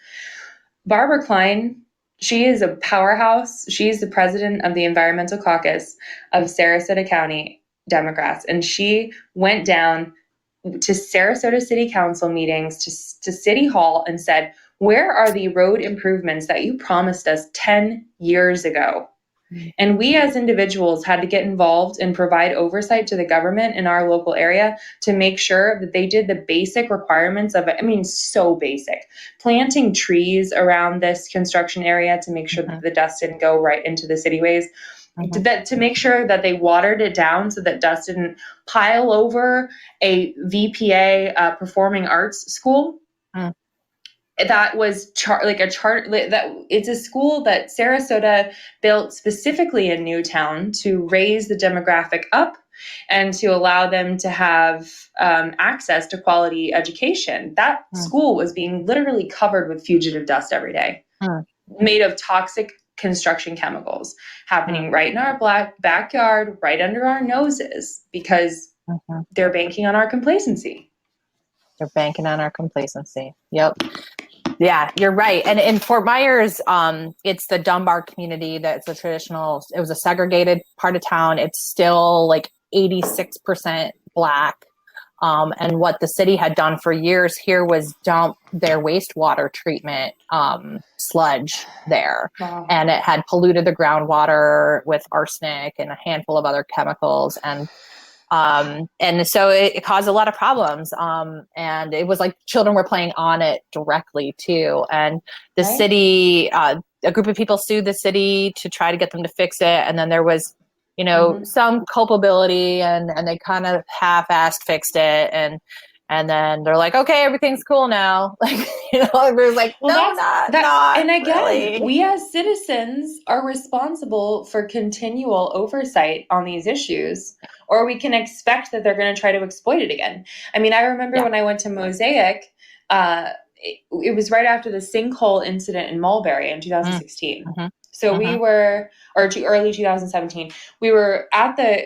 Barbara Klein, she is a powerhouse. She's the president of the Environmental Caucus of Sarasota County Democrats. And she went down to Sarasota City Council meetings, to City Hall, and said, where are the road improvements that you promised us 10 years ago? And we as individuals had to get involved and provide oversight to the government in our local area to make sure that they did the basic requirements of it. I mean, so basic. Planting trees around this construction area to make sure that the dust didn't go right into the cityways. To make sure that they watered it down so that dust didn't pile over a VPA performing arts school. That was it's a school that Sarasota built specifically in Newtown to raise the demographic up and to allow them to have access to quality education. That school was being literally covered with fugitive dust every day, made of toxic construction chemicals, happening right in our backyard, right under our noses, because they're banking on our complacency. They're banking on our complacency. Yep. Yeah, you're right. And in Fort Myers, it's the Dunbar community that's a traditional, it was a segregated part of town. It's still like 86% Black. And what the city had done for years here was dump their wastewater treatment sludge there. Wow. And it had polluted the groundwater with arsenic and a handful of other chemicals. And so it caused a lot of problems. And it was like children were playing on it directly too. And the city, a group of people sued the city to try to get them to fix it. And then there was, some culpability and they kind of half-assed fixed it. And then they're like, okay, everything's cool now. Like, everyone's like, no, not and again, really. We as citizens are responsible for continual oversight on these issues, or we can expect that they're going to try to exploit it again. I mean, I remember when I went to Mosaic, it was right after the sinkhole incident in Mulberry in 2016. So we were, or early 2017, we were at the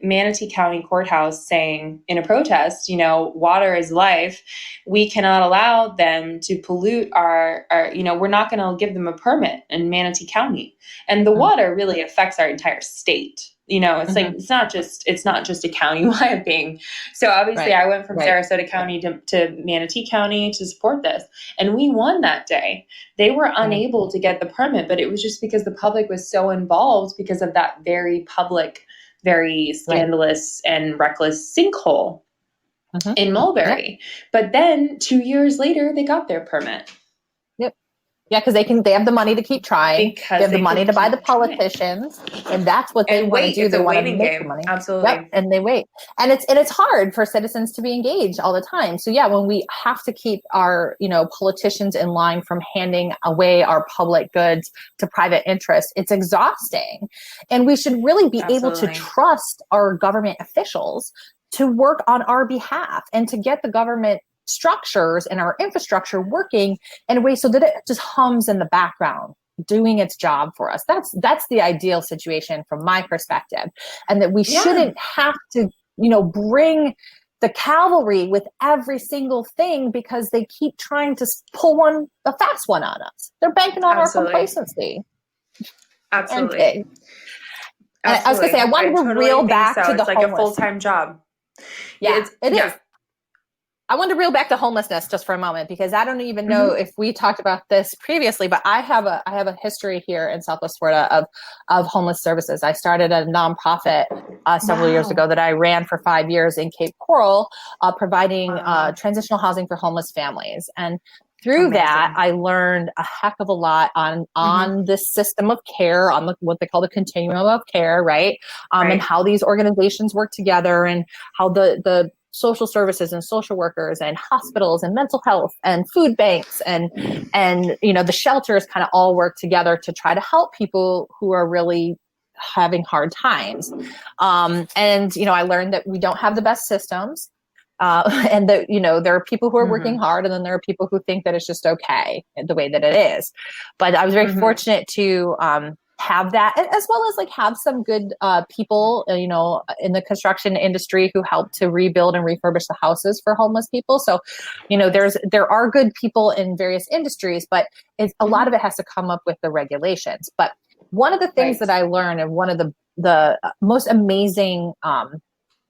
Manatee County Courthouse saying in a protest, water is life. We cannot allow them to pollute our we're not going to give them a permit in Manatee County. And the water really affects our entire state. It's like, it's not just a county-wide thing. So obviously I went from Sarasota County to Manatee County to support this. And we won that day. They were unable to get the permit, but it was just because the public was so involved because of that very public, very scandalous and reckless sinkhole in Mulberry. But then 2 years later, they got their permit. Yeah, because they have the money to keep trying. They have the money to buy the politicians, and that's what they want to do. They want to make the money. Absolutely. Yep, and they wait. And it's hard for citizens to be engaged all the time. So yeah, when we have to keep our, politicians in line from handing away our public goods to private interests, it's exhausting. And we should really be able to trust our government officials to work on our behalf and to get the government structures and our infrastructure working in a way so that it just hums in the background, doing its job for us. That's the ideal situation from my perspective. And that we shouldn't have to, bring the cavalry with every single thing because they keep trying to pull a fast one on us. They're banking on our complacency. Absolutely. And I was going to say, I wanted to reel back to the it's like homeless. a full-time job. Yeah, it is. I want to reel back to homelessness just for a moment, because I don't even know Mm-hmm. if we talked about this previously, but I have a history here in Southwest Florida of homeless services. I started a nonprofit several years Wow. ago that I ran for 5 years in Cape Coral, providing Wow. transitional housing for homeless families. And through that, Amazing. I learned a heck of a lot Mm-hmm. on this system of care, on what they call the continuum of care, right? And Right. how these organizations work together, and how the social services and social workers and hospitals and mental health and food banks and the shelters kind of all work together to try to help people who are really having hard times. And I learned that we don't have the best systems. And that there are people who are working Mm-hmm. hard, and then there are people who think that it's just okay the way that it is. But I was very Mm-hmm. fortunate to have that, as well as like have some good people in the construction industry who help to rebuild and refurbish the houses for homeless people. So Nice. there are good people in various industries, but a lot Mm-hmm. of it has to come up with the regulations. But one of the things that Right. I learned, and one of the most amazing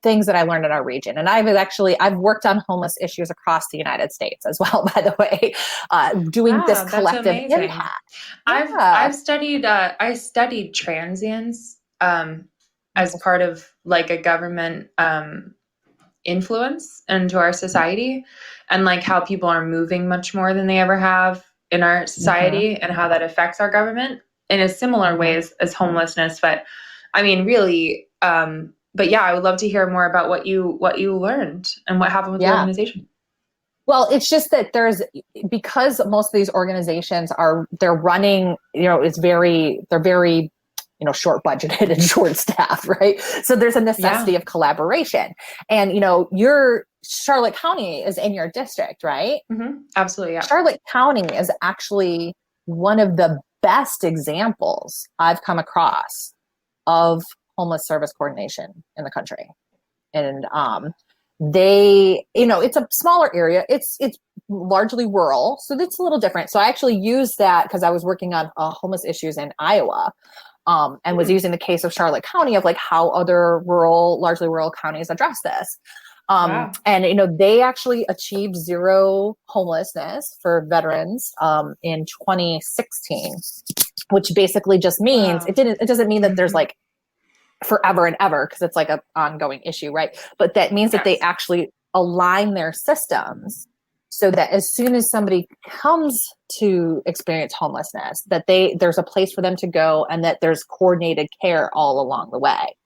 things that I learned in our region. And I've worked on homeless issues across the United States as well, by the way, doing this Wow, that's collective amazing. impact. I've Yeah. I've studied I studied transients as part of like a government influence into our society, and like how people are moving much more than they ever have in our Mm-hmm. society, and how that affects our government in a similar way Mm-hmm. as homelessness. But I mean, really, but yeah, I would love to hear more about what you learned and what happened with the Yeah. organization. Well, it's just that because most of these organizations they're running, they're very, short budgeted and short staffed, right? So there's a Yeah. necessity of collaboration. And, your Charlotte County is in your district, right? Absolutely. Yeah. Charlotte County is actually one of the best examples I've come across of homeless service coordination in the country. And it's a smaller area. It's largely rural, so it's a little different. So I actually used that because I was working on homeless issues in Iowa, and was using the case of Charlotte County of like how other largely rural counties address this. Wow. And they actually achieved zero homelessness for veterans in 2016, which basically just means Wow. it doesn't mean that there's Mhm. like forever and ever, because it's like an ongoing issue, right? But that means that they Yes. actually align their systems so that as soon as somebody comes to experience homelessness, that there's a place for them to go, and that there's coordinated care all along the way.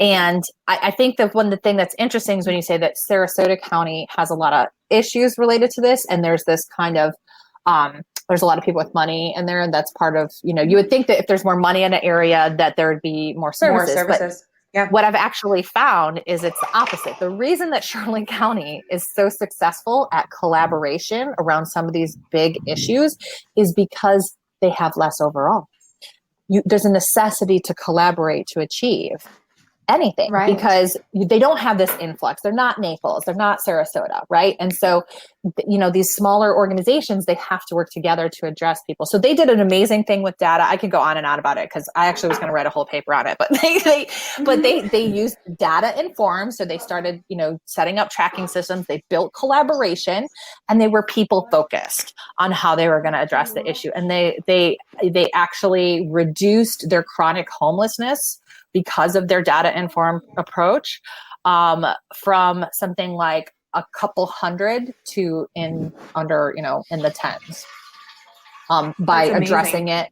And I think that one of the thing that's interesting is when you say that Sarasota County has a lot of issues related to this, and there's this kind of there's a lot of people with money in there, and that's part of you would think that if there's more money in an area that there would be more More services. But services. Yeah. what I've actually found is it's the opposite. The reason that Charlotte County is so successful at collaboration around some of these big issues is because they have less overall. There's a necessity to collaborate to achieve anything, Right. because they don't have this influx. They're not Naples, they're not Sarasota, right? And so these smaller organizations, they have to work together to address people. So they did an amazing thing with data. I could go on and on about it because I actually was going to write a whole paper on it, but they used data informed. So they started setting up tracking systems. They built collaboration, and they were people focused on how they were going to address the issue. And they actually reduced their chronic homelessness because of their data informed approach, from something like a couple hundred to in the tens, by That's addressing amazing. it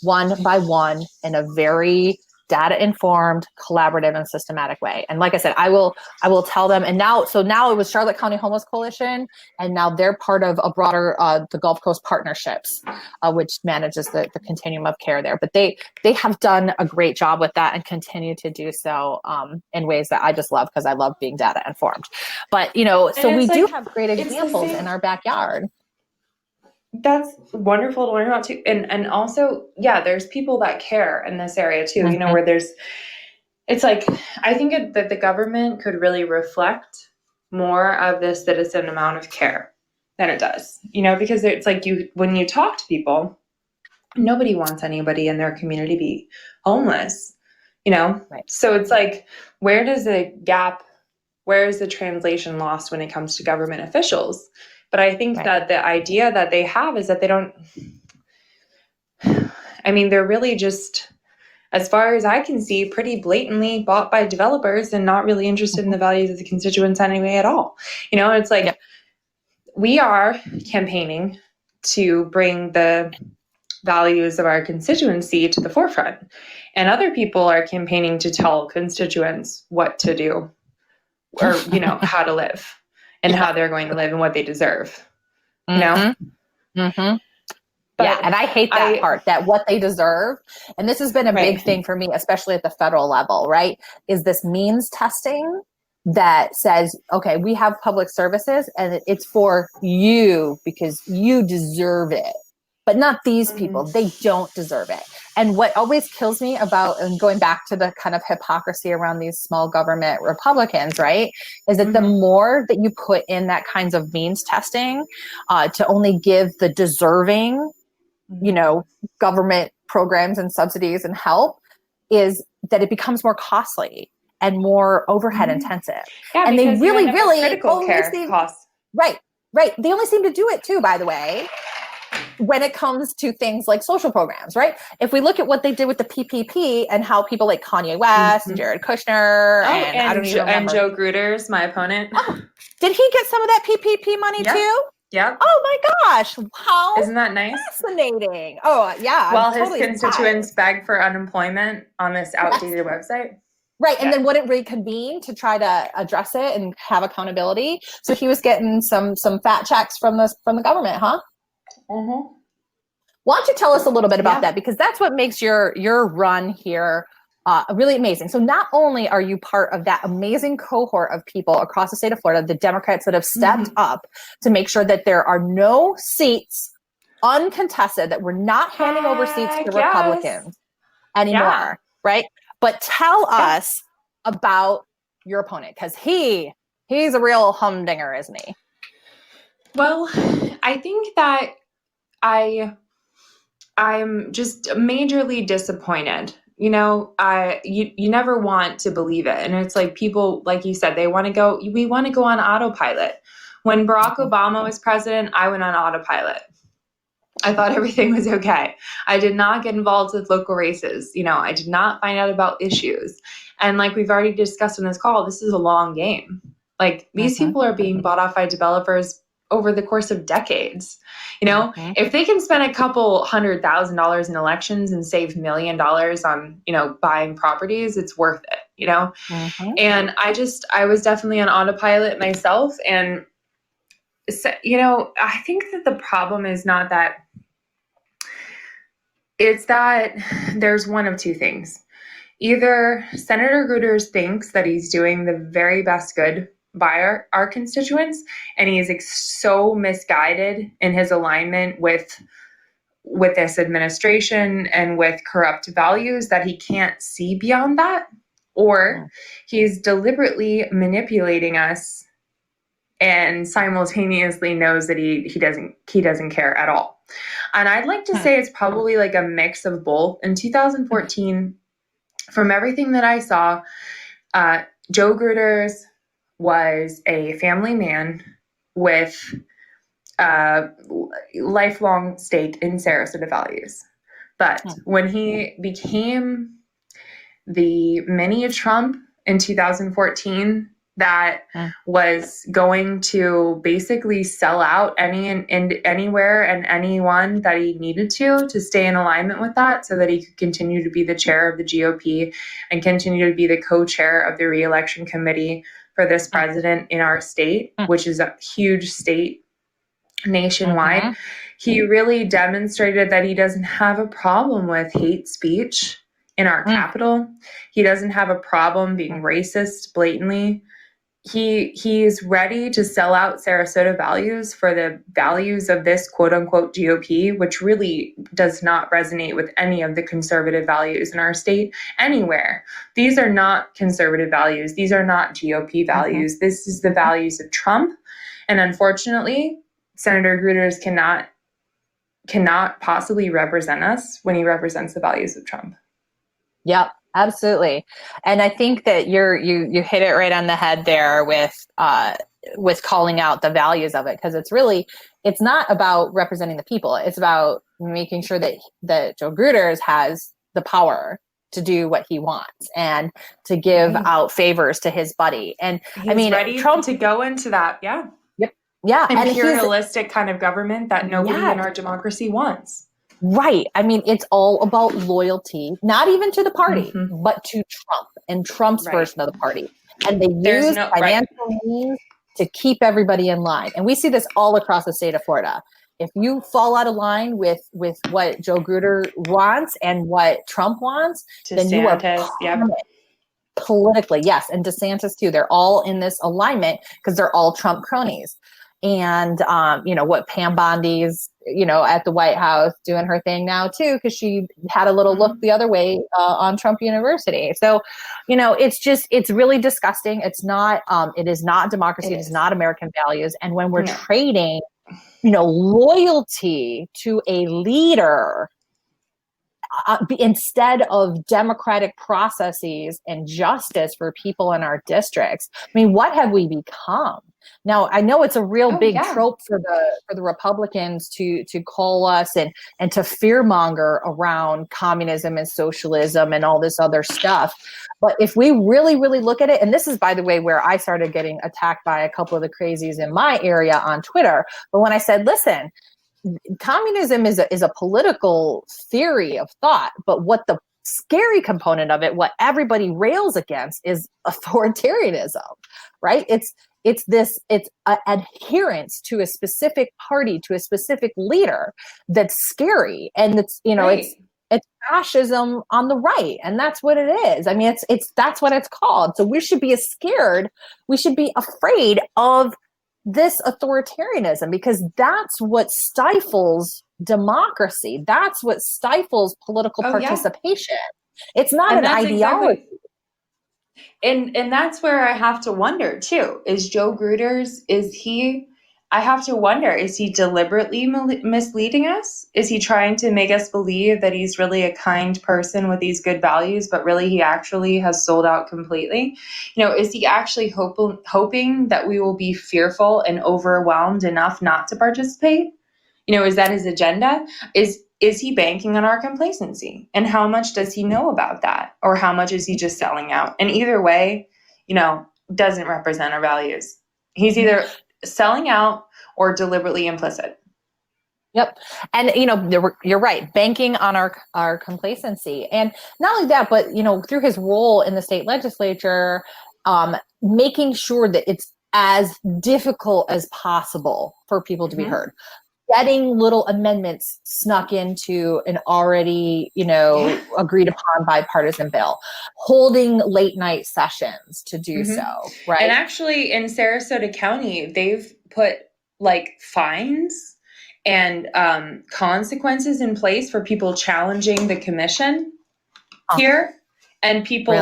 one by one in a very data informed, collaborative, and systematic way. And like I said, I will tell them. And now it was Charlotte County Homeless Coalition, and now they're part of a broader the Gulf Coast Partnerships, which manages the continuum of care there. But they have done a great job with that and continue to do so in ways that I just love, because I love being data informed. But so And we it's do like, have great it's the examples in same. our backyard. That's wonderful to learn about too. And also, yeah, there's people that care in this area too, Mm-hmm. where it's like, I think that the government could really reflect more of this citizen amount of care than it does, because it's like when you talk to people, nobody wants anybody in their community to be homeless, Right. So it's like, where does the gap where is the translation lost when it comes to government officials? But I think that the idea that they have is that they don't, I mean, they're really just, as far as I can see, pretty blatantly bought by developers and not really interested in the values of the constituents anyway at all. You know, it's like we are campaigning to bring the values of our constituency to the forefront, and other people are campaigning to tell constituents what to do, or, you know, how to live and how they're going to live and what they deserve. You know? But and I hate that part, that what they deserve. And this has been a big thing for me, especially at the federal level, right? Is this means testing that says, okay, we have public services and it's for you because you deserve it, but not these people. They don't deserve it. And what always kills me about, and going back to the kind of hypocrisy around these small government Republicans, right, is that the more that you put in that kinds of means testing to only give the deserving, you know, government programs and subsidies and help, is that it becomes more costly and more overhead intensive. Yeah, and they really critical care costs. Right. They only seem to do it too, by the way, when it comes to things like social programs, right? If we look at what they did with the PPP and how people like Kanye West and Jared Kushner and I don't even remember. And Joe Gruters, my opponent. Oh, did he get some of that PPP money too? Yep. Oh my gosh. How Isn't that nice? Fascinating. Oh yeah. While his constituents beg for unemployment on this outdated website. Right. And then wouldn't reconvene to try to address it and have accountability. So he was getting some fat checks from the government, huh? Why don't you tell us a little bit about that? Because that's what makes your run here really amazing. So not only are you part of that amazing cohort of people across the state of Florida, the Democrats that have stepped up to make sure that there are no seats uncontested, that we're not handing over seats to Republicans anymore, right? But tell us about your opponent, because he's a real humdinger, isn't he? Well, I think that I'm just majorly disappointed. You know, you never want to believe it. And it's like people, like you said, we want to go on autopilot. When Barack Obama was president, I went on autopilot. I thought everything was okay. I did not get involved with local races. You know, I did not find out about issues. And like we've already discussed in this call, this is a long game. Like these people are being bought off by developers over the course of decades. You know, if they can spend a couple $100,000 in elections and save $1 million on, you know, buying properties, it's worth it, you know? And I was definitely on autopilot myself. And, so, you know, I think that the problem is not that, it's that there's one of two things. Either Senator Gruters thinks that he's doing the very best good by our constituents, and he is so misguided in his alignment with this administration and with corrupt values that he can't see beyond that, or he's deliberately manipulating us and simultaneously knows that he doesn't care at all. And I'd like to say it's probably like a mix of both. In 2014, from everything that I saw, Joe Gruters was a family man with a lifelong stake in Sarasota values. But when he became the mini Trump in 2014, that was going to basically sell out anywhere and anyone that he needed to stay in alignment with that, so that he could continue to be the chair of the GOP and continue to be the co-chair of the re-election committee for this president in our state, which is a huge state nationwide. He really demonstrated that he doesn't have a problem with hate speech in our capital. He doesn't have a problem being racist blatantly. He's ready to sell out Sarasota values for the values of this quote unquote GOP, which really does not resonate with any of the conservative values in our state anywhere. These are not conservative values. These are not GOP values. This is the values of Trump. And unfortunately, Senator Gruters cannot possibly represent us when he represents the values of Trump. Yep. Absolutely. And I think that you hit it right on the head there with calling out the values of it, because it's not about representing the people. It's about making sure that Joe Gruters has the power to do what he wants and to give out favors to his buddy. And he's ready Trump to go into that. Yeah. Yep. Yeah. Imperialistic kind of government that nobody in our democracy wants. Right. I mean, it's all about loyalty, not even to the party, but to Trump and Trump's version of the party. And they use financial means to keep everybody in line. And we see this all across the state of Florida. If you fall out of line with what Joe Grutter wants and what Trump wants, then you are politically. Yes. And DeSantis too. They're all in this alignment because they're all Trump cronies. And, what Pam Bondi's, at the White House doing her thing now too, because she had a little look the other way on Trump University. So, it's really disgusting. It's not, it is not democracy. It is not American values. And when we're trading, loyalty to a leader instead of democratic processes and justice for people in our districts, I mean, what have we become? Now, I know it's a real big trope for the Republicans to call us and to fearmonger around communism and socialism and all this other stuff. But if we really, really look at it, and this is, by the way, where I started getting attacked by a couple of the crazies in my area on Twitter. But when I said, listen, communism is a political theory of thought, but what the scary component of it, what everybody rails against, is authoritarianism, right? It's adherence to a specific party, to a specific leader that's scary, and it's fascism on the right, and that's what it is. I mean, that's what it's called. So we should be scared. We should be afraid of this authoritarianism, because that's what stifles democracy. That's what stifles political participation. It's not an ideology. And that's where I have to wonder too, is Joe Gruters, I have to wonder, is he deliberately misleading us? Is he trying to make us believe that he's really a kind person with these good values, but really he actually has sold out completely? Is he actually hoping that we will be fearful and overwhelmed enough not to participate? Is that his agenda? Is he banking on our complacency? And how much does he know about that? Or how much is he just selling out? And either way, doesn't represent our values. He's either selling out or deliberately implicit. Yep. And, you're right, banking on our complacency. And not only that, but, through his role in the state legislature, making sure that it's as difficult as possible for people to be heard. Getting little amendments snuck into an already, agreed upon bipartisan bill, holding late night sessions to do so, right? And actually in Sarasota County, they've put fines and consequences in place for people challenging the commission here. And people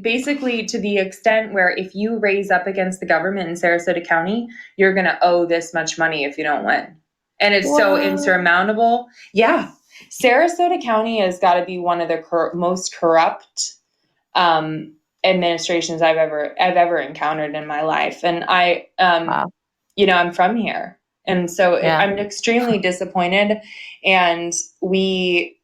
basically, to the extent where if you raise up against the government in Sarasota County, you're going to owe this much money if you don't win. And it's so insurmountable. Yeah. Sarasota County has got to be one of the most corrupt administrations I've ever encountered in my life. And I'm from here. And so I'm extremely disappointed. And we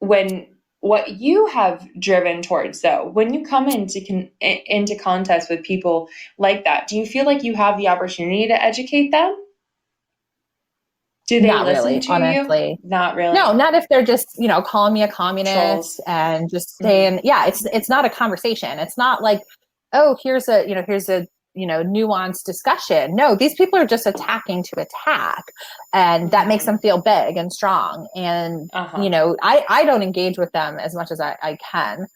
when what you have driven towards, though, when you come into contest with people like that, do you feel like you have the opportunity to educate them? Do they listen to honestly. you? Not really. No, not if they're just, calling me a communist and just saying, it's not a conversation. It's not like, oh, here's a nuanced discussion. No, these people are just attacking to attack, and that makes them feel big and strong. And, I don't engage with them as much as I can.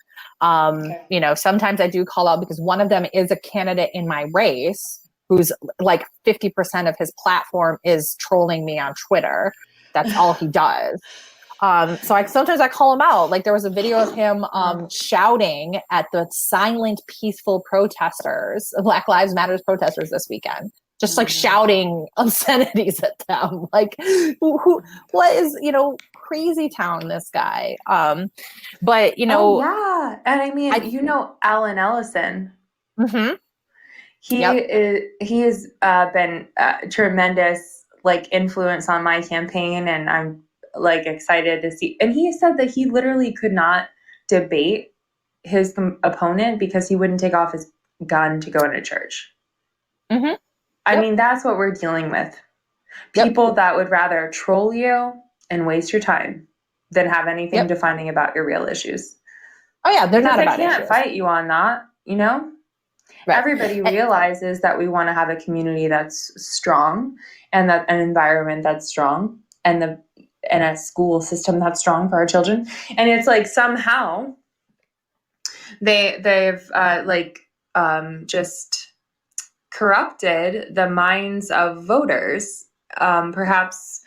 Sometimes I do call out because one of them is a candidate in my race who's 50% of his platform is trolling me on Twitter. That's all he does. So sometimes I call him out. There was a video of him shouting at the silent, peaceful protesters, Black Lives Matter protesters this weekend, just shouting obscenities at them. crazy town, this guy. But Oh yeah, and I mean, Alan Ellison. Mm-hmm. He has been a tremendous influence on my campaign, and I'm excited to see. And he said that he literally could not debate his opponent because he wouldn't take off his gun to go into church. Mm-hmm. I mean, that's what we're dealing with. People that would rather troll you and waste your time than have anything defining about your real issues. Oh yeah, they're not about issues. They can't fight you on that, Right. Everybody realizes that we want to have a community that's strong, and that an environment that's strong, and a school system that's strong for our children. And it's somehow they've just corrupted the minds of voters. Perhaps,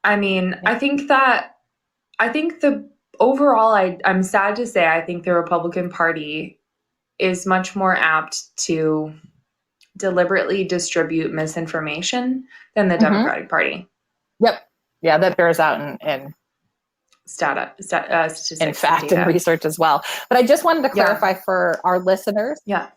I mean, I think the overall, I'm sad to say, I think the Republican Party is much more apt to deliberately distribute misinformation than the Democratic Party. Yep. Yeah, that bears out in statistics, in fact, and research as well. But I just wanted to clarify for our listeners. Yeah.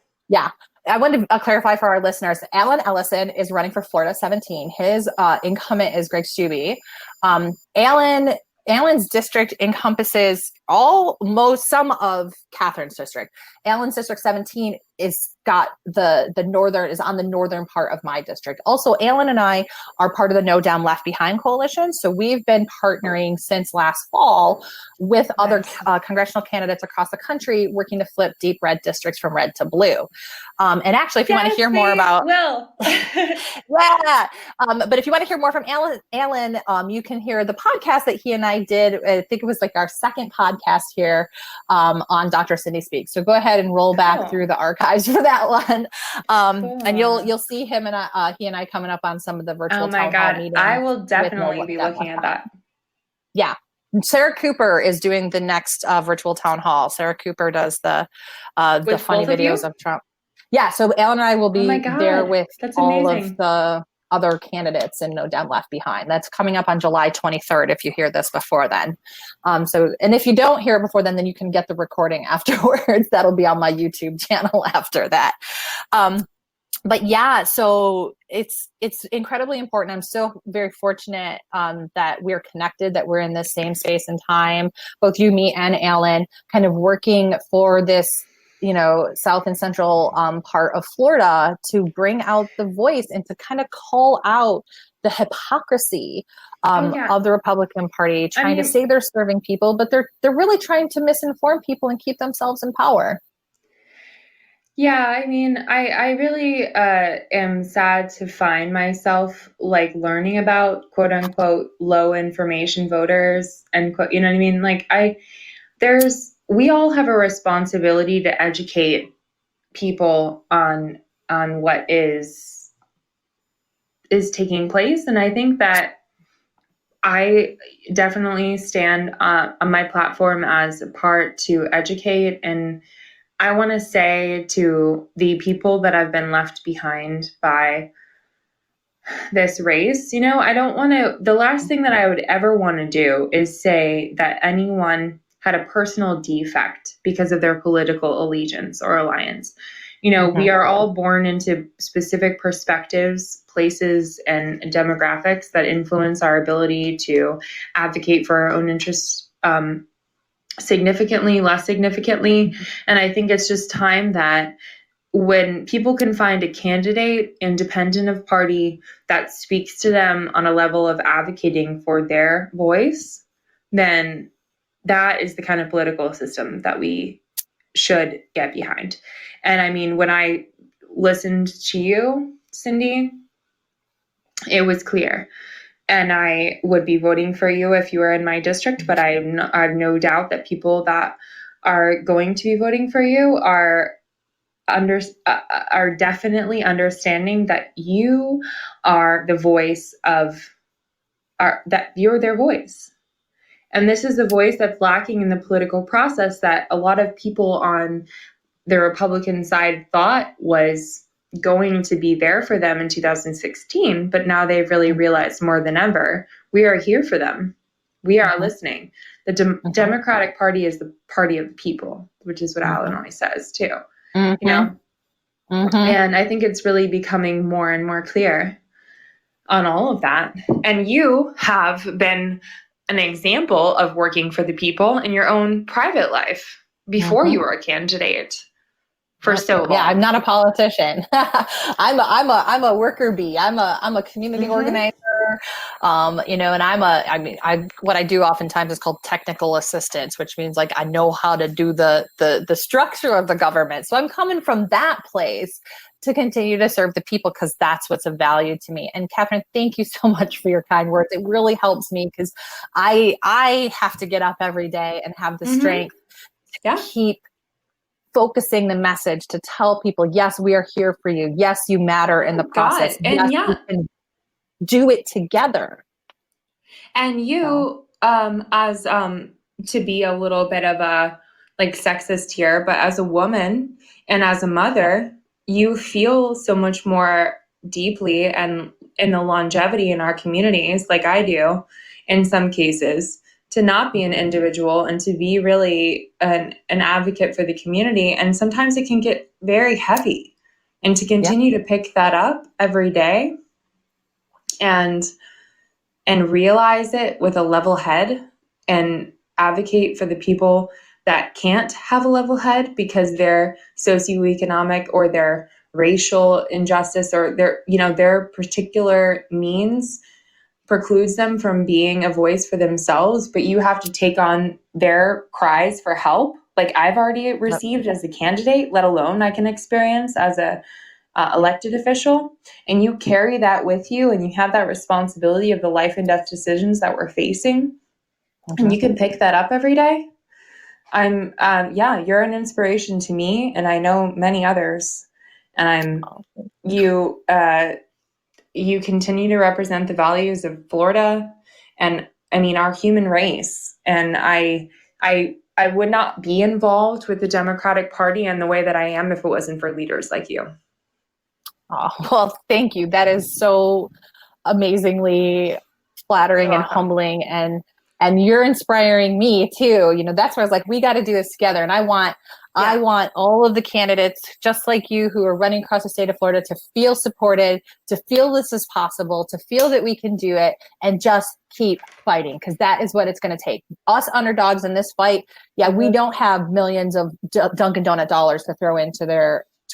I wanted to clarify for our listeners. Alan Ellison is running for Florida 17. His incumbent is Greg Stube. Alan's district encompasses some of Katherine's district. Alan's district 17 is on the northern part of my district. Also, Alan and I are part of the No Down Left Behind coalition. So we've been partnering since last fall with other congressional candidates across the country, working to flip deep red districts from red to blue. And actually, if you want to hear more about, but if you want to hear more from Alan, you can hear the podcast that he and I did. I think it was our second podcast here on Dr. Cindy Speaks. So go ahead and roll back through the archives for that one, and you'll see him and he and I coming up on some of the virtual town hall meetings. I will definitely be looking at that. Yeah. Sarah Cooper is doing the next virtual town hall. Sarah Cooper does the funny videos of Trump. Yeah, so Alan and I will be there with all of the other candidates in No Down Left Behind. That's coming up on July 23rd if you hear this before then. And if you don't hear it before then you can get the recording afterwards. That'll be on my YouTube channel after that. But yeah, so it's incredibly important. I'm so very fortunate that we're connected, that we're in the same space and time, both you, me, and Alan, kind of working for this South and Central part of Florida to bring out the voice and to kind of call out the hypocrisy of the Republican Party, trying to say they're serving people, but they're really trying to misinform people and keep themselves in power. Yeah, I mean, I really am sad to find myself learning about quote unquote low information voters and you know what I mean? We all have a responsibility to educate people on what is taking place. And I think that I definitely stand on my platform as a part to educate. And I want to say to the people that have been left behind by this race, the last thing that I would ever want to do is say that anyone had a personal defect because of their political allegiance or alliance. We are all born into specific perspectives, places, and demographics that influence our ability to advocate for our own interests significantly, less significantly. And I think it's just time that when people can find a candidate independent of party that speaks to them on a level of advocating for their voice, then that is the kind of political system that we should get behind. And I mean, when I listened to you, Cindy, it was clear. And I would be voting for you if you were in my district, but I have no doubt that people that are going to be voting for you are definitely understanding that you are the voice that you're their voice. And this is the voice that's lacking in the political process that a lot of people on the Republican side thought was going to be there for them in 2016. But now they've really realized more than ever, we are here for them. We are listening. The Democratic Party is the party of the people, which is what Alan always says too. You know, and I think it's really becoming more and more clear on all of that. And you have been an example of working for the people in your own private life before you were a candidate for so long. Yeah, I'm not a politician. I'm a worker bee. I'm a community organizer. You know, and what I do oftentimes is called technical assistance, which means like I know how to do the structure of the government. So I'm coming from that place to continue to serve the people because that's what's of value to me. And Katherine, thank you so much for your kind words. It really helps me because I have to get up every day and have the strength to keep focusing the message to tell people, yes, we are here for you. Yes, you matter in the process. And yes, we can do it together. And you, as to be a little bit of a like sexist here, but as a woman and as a mother, you feel so much more deeply and in the longevity in our communities, like I do in some cases, to not be an individual and to be really an advocate for the community. And sometimes it can get very heavy, and to continue to pick that up every day and realize it with a level head and advocate for the people that can't have a level head because their socioeconomic or their racial injustice or their particular means precludes them from being a voice for themselves, but you have to take on their cries for help. Like I've already received as a candidate, let alone I can experience as a elected official, and you carry that with you and you have that responsibility of the life and death decisions that we're facing, and you can pick that up every day. You're an inspiration to me, and I know many others, and you continue to represent the values of Florida and I mean our human race. And I would not be involved with the Democratic Party in the way that I am if it wasn't for leaders like you. Oh, well, thank you. That is so amazingly flattering and humbling, and you're inspiring me too. You know, that's where I was like, we got to do this together. And I want all of the candidates just like you who are running across the state of Florida to feel supported, to feel this is possible, to feel that we can do it, and just keep fighting, because that is what it's going to take. Us underdogs in this fight, we don't have millions of Dunkin' Donut dollars to throw into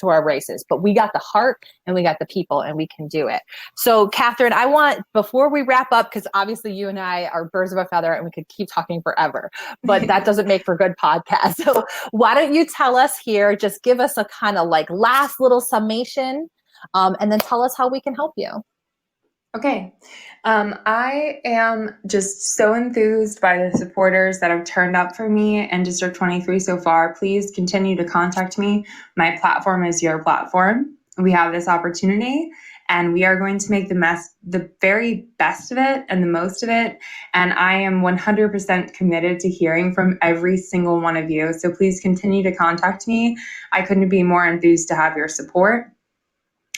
our races, but we got the heart and we got the people, and we can do it. So Katherine, I want, before we wrap up, because obviously you and I are birds of a feather and we could keep talking forever, but that doesn't make for good podcast. So why don't you tell us here, just give us a kind of like last little summation, and then tell us how we can help you. Okay. I am just so enthused by the supporters that have turned up for me in District 23 so far. Please continue to contact me. My platform is your platform. We have this opportunity, and we are going to make the very best of it and the most of it. And I am 100% committed to hearing from every single one of you. So please continue to contact me. I couldn't be more enthused to have your support.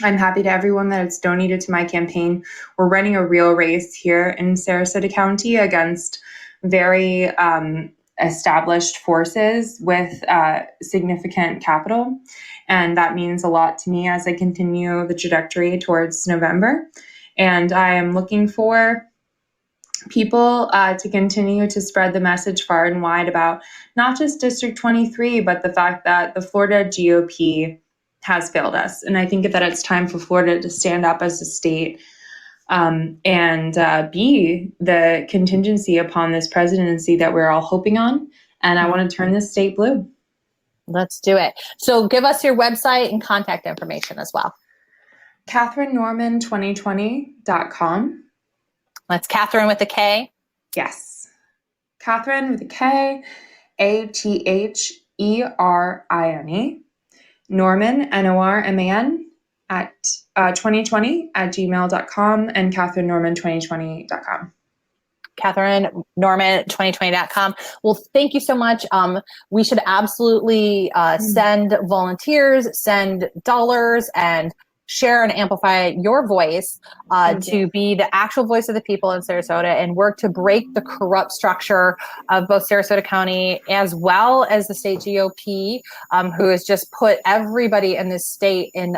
I'm happy to everyone that has donated to my campaign. We're running a real race here in Sarasota County against very established forces with significant capital. And that means a lot to me as I continue the trajectory towards November. And I am looking for people to continue to spread the message far and wide about not just District 23, but the fact that the Florida GOP has failed us. And I think that it's time for Florida to stand up as a state and be the contingency upon this presidency that we're all hoping on. And I want to turn this state blue. Let's do it. So give us your website and contact information as well. KatherineNorman2020.com. That's Katherine with a K. Yes. Katherine with a K, ATHERINE. Norman, NORMAN, at 2020@gmail.com, and KatherineNorman2020.com. KatherineNorman2020.com. Well, thank you so much. We should absolutely send volunteers, send dollars, and share and amplify your voice, to be the actual voice of the people in Sarasota and work to break the corrupt structure of both Sarasota County as well as the state GOP, who has just put everybody in this state in,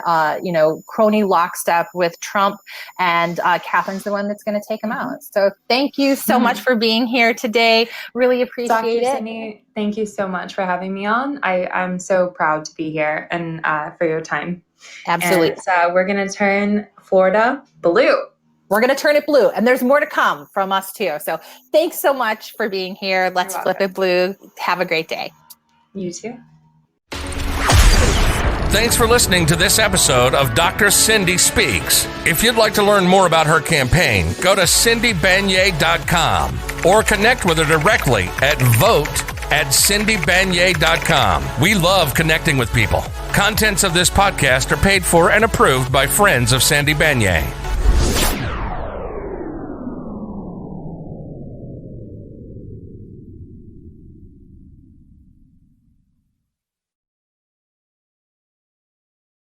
crony lockstep with Trump, and Catherine's the one that's going to take him out. So thank you so much for being here today. Really appreciate Dr. it. Cindy, thank you so much for having me on. I'm so proud to be here and for your time. Absolutely. And so we're going to turn Florida blue. We're going to turn it blue, and there's more to come from us too. So thanks so much for being here. Let's flip it blue. Have a great day. You too. Thanks for listening to this episode of Dr. Cindy Speaks. If you'd like to learn more about her campaign, go to cindybanyai.com or connect with her directly at vote@cindybanyai.com. We love connecting with people. Contents of this podcast are paid for and approved by friends of Sandy Banyai.